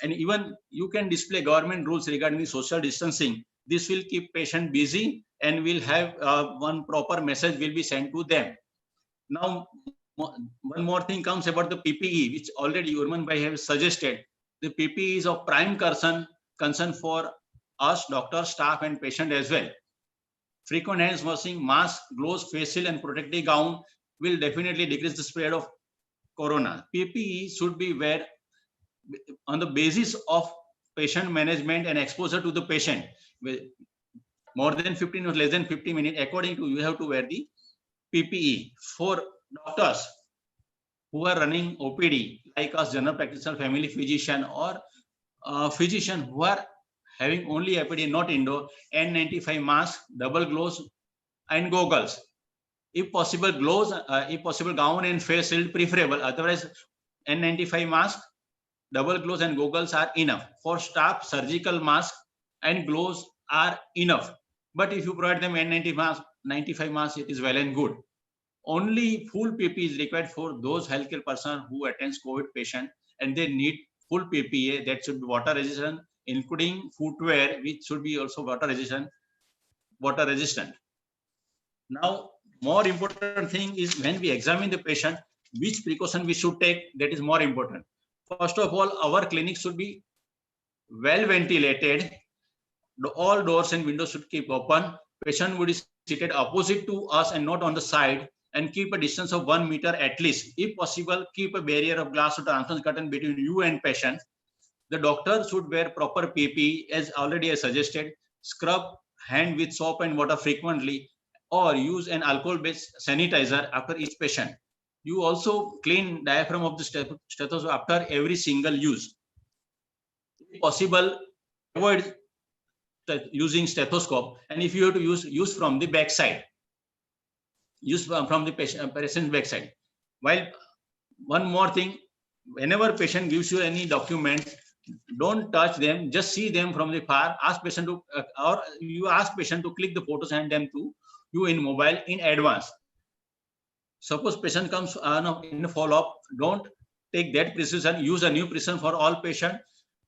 And even you can display government rules regarding social distancing. This will keep patient busy and will have one proper message will be sent to them. Now, one more thing comes about the PPE, which already Urman Bhai have suggested. The PPE is of prime concern for us, doctors, staff, and patient as well. Frequent hands washing, mask, gloves, face shield, and protective gown will definitely decrease the spread of corona. PPE should be wear on the basis of patient management and exposure to the patient. More than 15 or less than 50 minutes, according to you have to wear the PPE. For doctors who are running OPD, like us, general practitioner, family physician, or physician who are having only APD, not indoor, N95 mask, double gloves, and goggles. If possible, gloves, if possible, gown and face shield preferable. Otherwise, N95 mask, double gloves and goggles are enough. For staff, surgical mask and gloves are enough. But if you provide them N95 mask, it is well and good. Only full PPE is required for those healthcare personnel who attends COVID patient and they need full PPE that should be water resistant, including footwear, which should be also water resistant. Now, more important thing is when we examine the patient, which precaution we should take, that is more important. First of all, our clinic should be well ventilated. All doors and windows should keep open. Patient would be seated opposite to us and not on the side, and keep a distance of 1 meter at least. If possible, keep a barrier of glass or transparent curtain between you and patient. The doctor should wear proper PPE as already I suggested. Scrub hand with soap and water frequently, or use an alcohol-based sanitizer after each patient. You also clean diaphragm of the stethoscope after every single use. If possible, avoid using stethoscope, and if you have to use from the backside. Use from the patient's backside. While one more thing, whenever patient gives you any document, don't touch them, just see them from the far. Ask patient to or you ask patient to click the photos and send them to you in mobile in advance. Suppose patient comes in a follow-up, don't take that precision, use a new precision for all patient.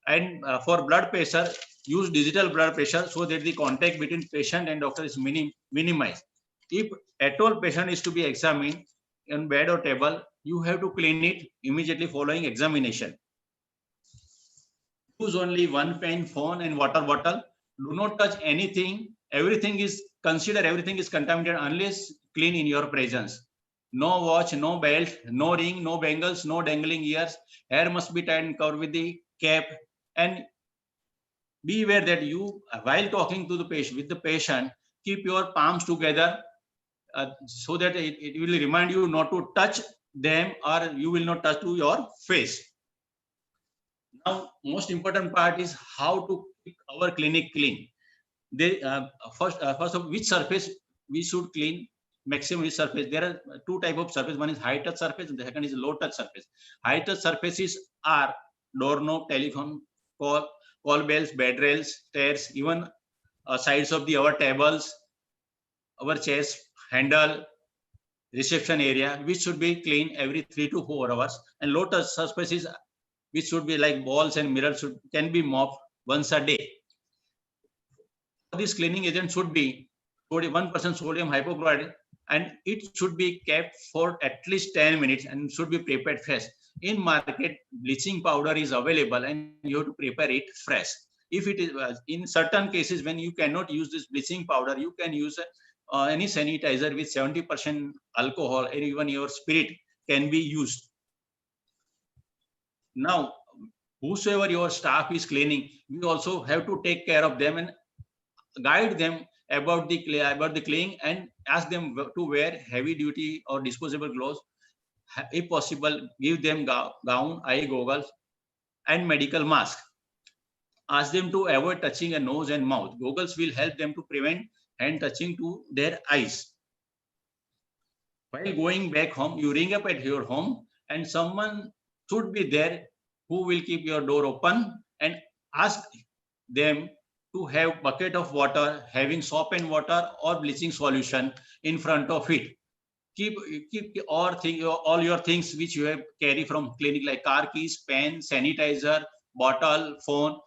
And for blood pressure, use digital blood pressure so that the contact between patient and doctor is minimized. If at all patient is to be examined on bed or table, you have to clean it immediately following examination. Use only one pen, phone, and water bottle. Do not touch anything. Everything is contaminated unless clean in your presence. No watch, no belt, no ring, no bangles, no dangling ears. Hair must be tied and covered with the cap. And be aware that you, while talking to the patient, with the patient, keep your palms together so that it will remind you not to touch them, or you will not touch to your face. Now, most important part is how to keep our clinic clean. First of which surface we should clean, maximum which surface. There are two types of surface. One is high touch surface and the second is low touch surface. High touch surfaces are doorknob, telephone, call bells, bed rails, stairs, even sides of our tables, our chairs, handle, reception area, which should be cleaned every 3 to 4 hours. And low touch surfaces, which should be like balls and mirrors, can be mopped once a day. This cleaning agent should be 1% sodium hypochlorite, and it should be kept for at least 10 minutes and should be prepared fresh. In market, bleaching powder is available and you have to prepare it fresh. If it is in certain cases when you cannot use this bleaching powder, you can use any sanitizer with 70% alcohol, and even your spirit can be used. Now, whosoever your staff is cleaning, you also have to take care of them and guide them about the cleaning, and ask them to wear heavy duty or disposable gloves. If possible, give them gown, eye goggles, and medical mask. Ask them to avoid touching a nose and mouth. Goggles will help them to prevent hand touching to their eyes. While going back home, you ring up at your home and someone should be there who will keep your door open, and ask them to have bucket of water having soap and water or bleaching solution in front of it. Keep all your things which you have carry from clinic, like car keys, pen, sanitizer, bottle, phone,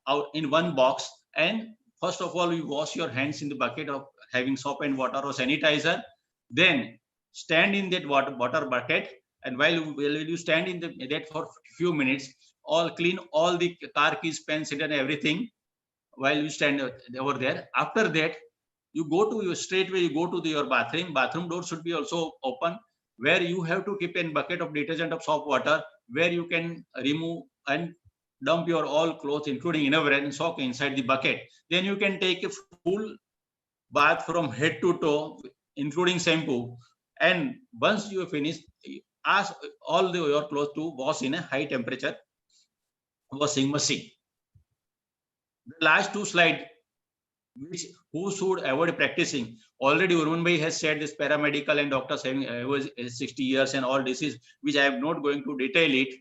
out in one box. And first of all, you wash your hands in the bucket of having soap and water or sanitizer. Then stand in that water bucket, and while you stand in that for few minutes, clean all the car keys, pens, and everything while you stand over there. After that, you go to your bathroom. Bathroom door should be also open, where you have to keep a bucket of detergent of soap water, where you can remove and dump your all clothes, including innerwear and sock, inside the bucket. Then you can take a full bath from head to toe, including shampoo. And once you finish, ask all your clothes to wash in a high temperature washing machine. The last two slides who should avoid practicing. Already Urman Bhai has said this paramedical and doctors having was 60 years and all disease, which I am not going to detail it.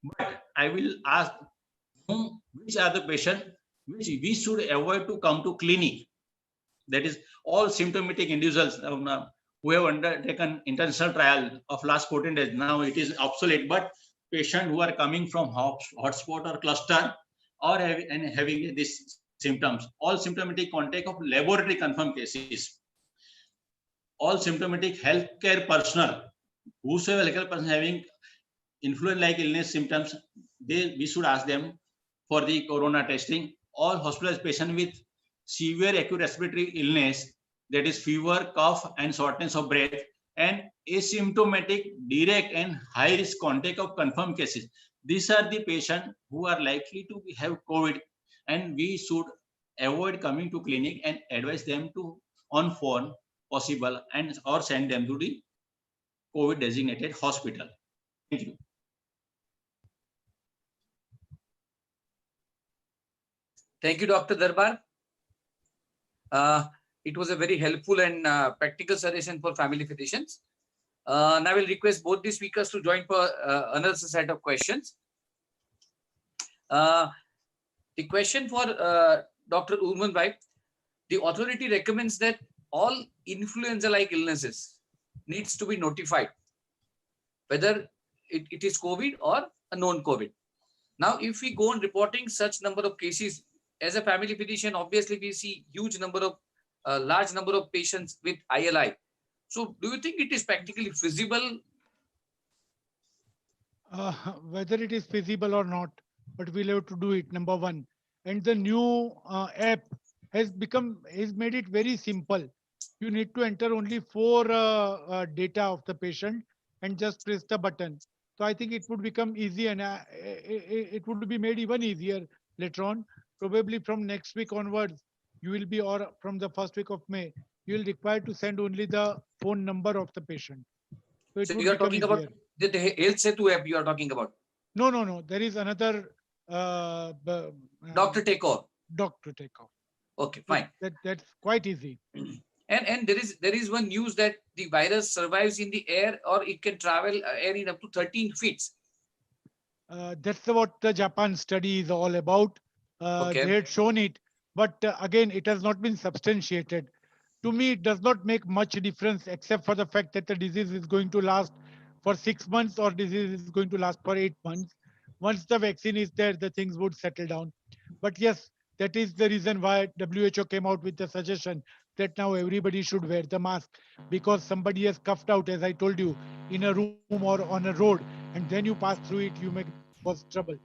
But I will ask which are the patients which we should avoid to come to clinic. That is all symptomatic individuals who have undertaken international trial of last 14 days. Now it is obsolete, but patients who are coming from hotspot or cluster or having these symptoms, all symptomatic contact of laboratory confirmed cases, all symptomatic healthcare personnel, whosoever healthcare person having influenza-like illness symptoms, we should ask them for the corona testing. All hospitalized patients with severe acute respiratory illness, that is fever, cough, and shortness of breath, and asymptomatic, direct, and high-risk contact of confirmed cases. These are the patients who are likely to have COVID, and we should avoid coming to clinic and advise them to on phone possible and or send them to the COVID designated hospital. Thank you. Thank you, Dr. Darbar. It was a very helpful and practical suggestion for family physicians. Now I will request both the speakers to join for another set of questions. The question for Dr. Urman Bhai, the authority recommends that all influenza-like illnesses needs to be notified, whether it is COVID or a non-COVID. Now, if we go on reporting such number of cases, as a family physician, obviously we see huge number of large number of patients with ILI. So do you think it is practically feasible? Whether it is feasible or not, but we'll have to do it, number one. And the new app has made it very simple. You need to enter only 4 data of the patient and just press the button. So I think it would become easy, and it would be made even easier later on. Probably from next week onwards, you will be, or from the first week of May, you will require to send only the phone number of the patient. So, So you are talking about the Health Setu app you are talking about? No. There is another Dr. Takeoff. Dr. Takeoff. Okay, fine. That's quite easy. And there is one news that the virus survives in the air, or it can travel air in up to 13 feet. That's what the Japan study is all about. Okay. They had shown it, but again, it has not been substantiated. To me, it does not make much difference, except for the fact that the disease is going to last for 6 months, or disease is going to last for 8 months. Once the vaccine is there, the things would settle down. But yes, that is the reason why WHO came out with the suggestion that now everybody should wear the mask, because somebody has coughed out, as I told you, in a room or on a road, and then you pass through it, you may cause trouble.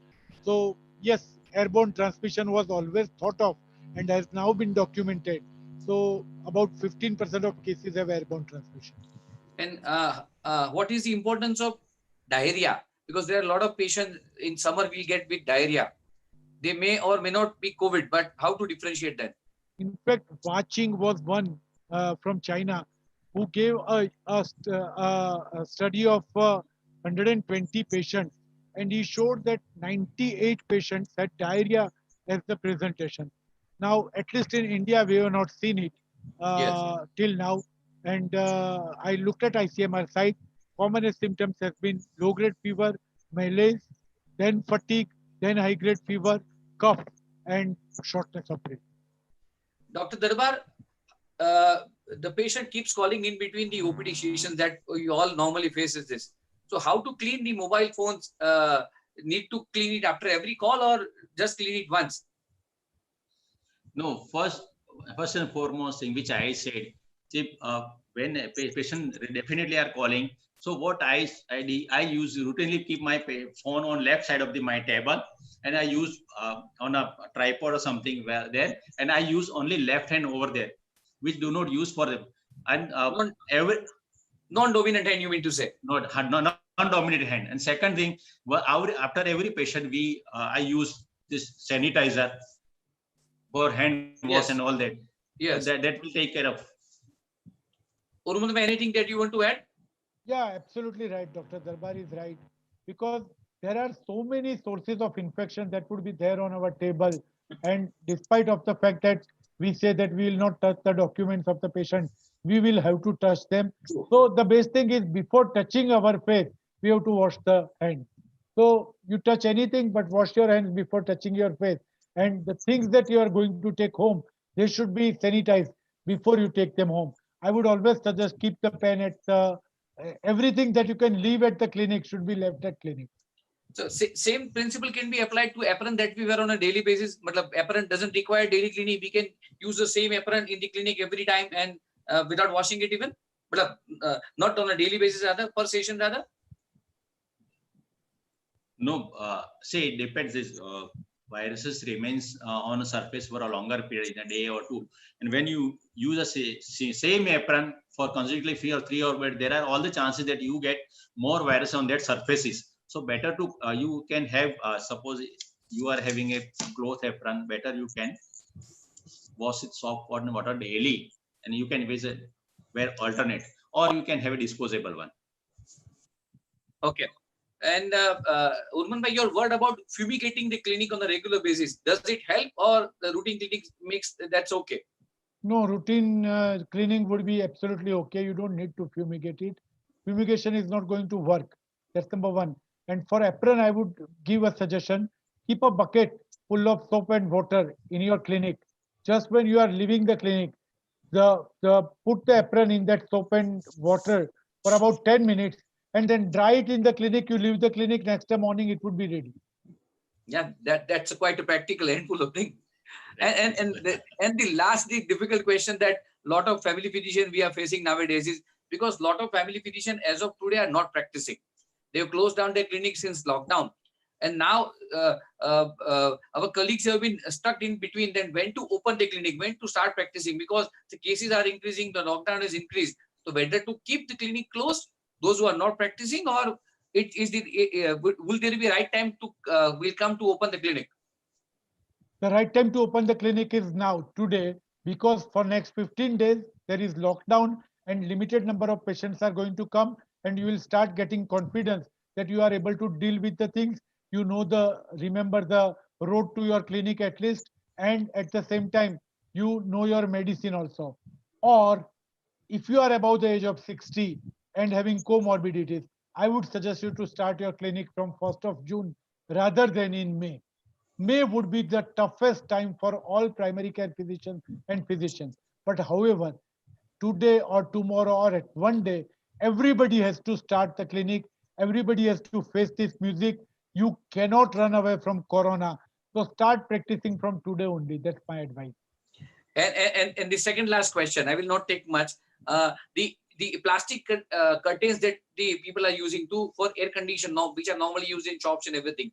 So yes, airborne transmission was always thought of and has now been documented. So about 15% of cases have airborne transmission. And what is the importance of diarrhea? Because there are a lot of patients in summer will get with diarrhea. They may or may not be COVID, but how to differentiate that? In fact, Waching was one from China who gave a study of 120 patients, and he showed that 98 patients had diarrhea as the presentation. Now, at least in India, we have not seen it till now. And I looked at ICMR site. Commonest symptoms have been low-grade fever, malaise, then fatigue, then high-grade fever, cough, and shortness of breath. Dr. Darbar, the patient keeps calling in between the OPD sessions that you all normally faces this. So how to clean the mobile phones? Need to clean it after every call, or just clean it once? No, first and foremost thing which I said, when a patient definitely are calling, so what I use routinely keep my phone on left side of my table, and I use on a tripod or something there, and I use only left hand over there, which do not use for them. And non-dominant hand, you mean to say? Non-dominant hand. And second thing, after every patient, I use this sanitizer for hand wash and all that. Yes. So that will take care of. Urman, anything that you want to add? Yeah, absolutely right. Dr. Darbar is right, because there are so many sources of infection that would be there on our table And despite of the fact that we say that we will not touch the documents of the patient, we will have to touch them. True. So the best thing is before touching our face, we have to wash the hand. So you touch anything, but wash your hands before touching your face. And the things that you are going to take home, they should be sanitized before you take them home. I would always suggest keep the pen at the everything that you can leave at the clinic should be left at clinic. So same principle can be applied to apron that we wear on a daily basis. Matlab, apron doesn't require daily cleaning. We can use the same apron in the clinic every time and without washing it even. But not on a daily basis, rather per session rather. No, say it depends. This viruses remains on a surface for a longer period, in a day or two. And when you use a same apron for consecutively 3 or 3 hours, there are all the chances that you get more virus on that surfaces. So better to you can have suppose you are having a cloth apron, better you can wash it soft cotton water daily, and you can wear alternate, or you can have a disposable one. Okay. And Urman bhai, your word about fumigating the clinic on a regular basis, does it help or the routine clinic makes that's okay? No, routine cleaning would be absolutely okay. You don't need to fumigate it. Fumigation is not going to work. That's number one. And for apron, I would give a suggestion. Keep a bucket full of soap and water in your clinic. Just when you are leaving the clinic, put the apron in that soap and water for about 10 minutes and then dry it in the clinic. You leave the clinic, next morning it would be ready. Yeah, that's quite a practical handful of thing. And the last the difficult question that lot of family physicians we are facing nowadays is because lot of family physicians as of today are not practicing. They've closed down their clinics since lockdown, and now our colleagues have been stuck in between. Then when to open the clinic, when to start practicing, because the cases are increasing, the lockdown has increased. So whether to keep the clinic closed, those who are not practicing, or it is will there be a right time to will come to open the clinic? The right time to open the clinic is now, today, because for next 15 days, there is lockdown and limited number of patients are going to come, and you will start getting confidence that you are able to deal with the things. You know, remember the road to your clinic at least, and at the same time, you know your medicine also. Or if you are above the age of 60 and having comorbidities, I would suggest you to start your clinic from 1st of June rather than in May. May would be the toughest time for all primary care physicians and physicians. But however, today or tomorrow or at one day, everybody has to start the clinic. Everybody has to face this music. You cannot run away from Corona. So start practicing from today only. That's my advice. And the second last question, I will not take much. The plastic curtains that the people are using for air condition now, which are normally used in shops and everything.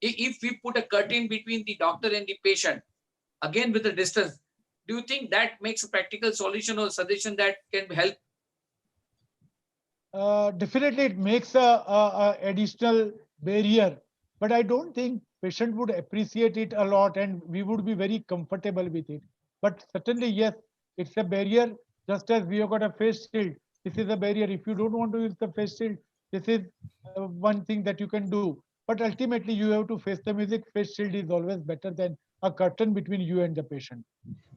If we put a curtain between the doctor and the patient, again with the distance, do you think that makes a practical solution or suggestion that can help? Definitely, it makes a additional barrier, but I don't think patient would appreciate it a lot, and we would be very comfortable with it. But certainly, yes, it's a barrier. Just as we have got a face shield, this is a barrier. If you don't want to use the face shield, this is one thing that you can do. But ultimately, you have to face the music. Face shield is always better than a curtain between you and the patient.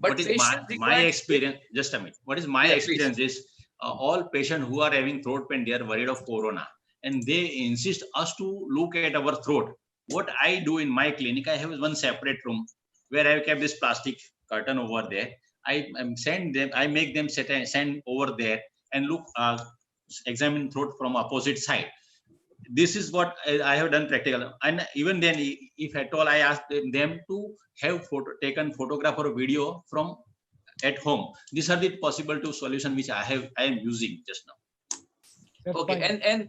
But What is patients my require- experience? Just a minute. What is my Yeah, experience is all patients who are having throat pain, they are worried of Corona, and they insist us to look at our throat. What I do in my clinic, I have one separate room where I have kept this plastic curtain over there. I send them, I make them send over there and look, examine throat from opposite side. This is what I have done practical. And even then, if at all, I ask them to have taken photograph or video from at home. These are the possible two solution which I am using just now. That's Okay, fine. and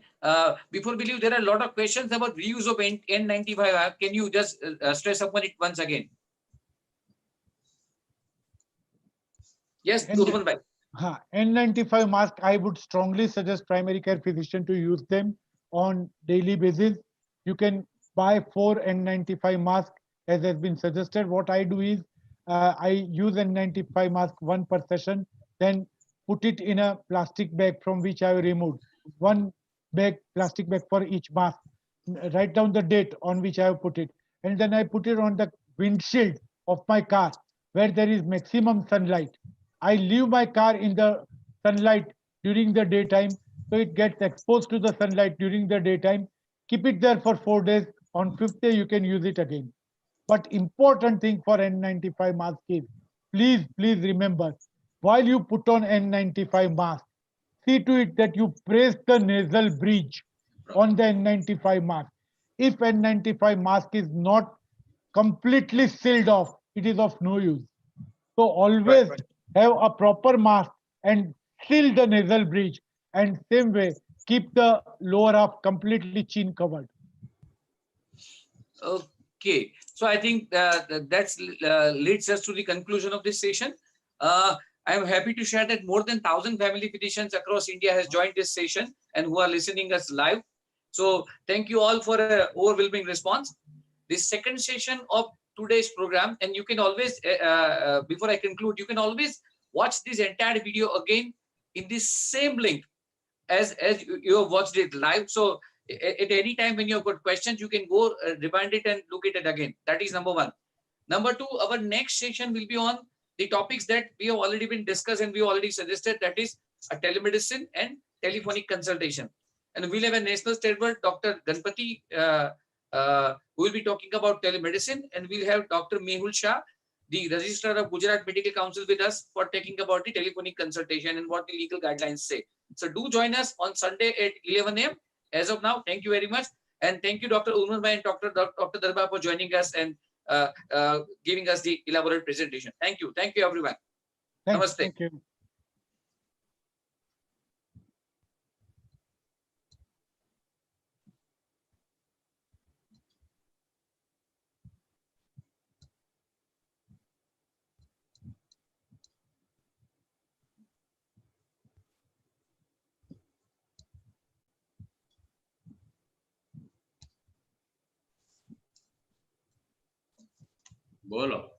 before we leave, there are a lot of questions about reuse of N95. Can you just stress upon it once again? Yes, Urban bhai. N95 mask, I would strongly suggest primary care physician to use them on daily basis. You can buy 4 N95 masks as has been suggested. What I do is I use N95 mask one per session, then put it in a plastic bag from which I removed. One plastic bag for each mask. Write down the date on which I have put it. And then I put it on the windshield of my car where there is maximum sunlight. I leave my car in the sunlight during the daytime, so it gets exposed to the sunlight during the daytime. Keep it there for 4 days. On 5th day, you can use it again. But important thing for N95 mask is, please remember, while you put on N95 mask, see to it that you press the nasal bridge on the N95 mask. If N95 mask is not completely sealed off, it is of no use. So always have a proper mask and seal the nasal bridge, and same way keep the lower half completely chin covered. Okay, so I think that's leads us to the conclusion of this session. I am happy to share that more than 1,000 family physicians across India has joined this session and who are listening us live. So thank you all for an overwhelming response. This second session of today's program, and you can always, before I conclude, you can always watch this entire video again in this same link as you have watched it live. So at any time when you have got questions, you can go rewind it and look at it again. That is number one. Number two, our next session will be on the topics that we have already been discussed and we already suggested, that is a telemedicine and telephonic consultation. And we'll have a national stalwart, Dr. Ganpati, who will be talking about telemedicine, and we'll have Dr. Mehul Shah, the registrar of Gujarat Medical Council, with us for talking about the telephonic consultation and what the legal guidelines say. So do join us on Sunday at 11 a.m. As of now, thank you very much. And thank you, Dr. Urman Bhai and Dr. Darbar, for joining us and giving us the elaborate presentation. Thank you. Thank you, everyone. Namaste. Thank you. बोलो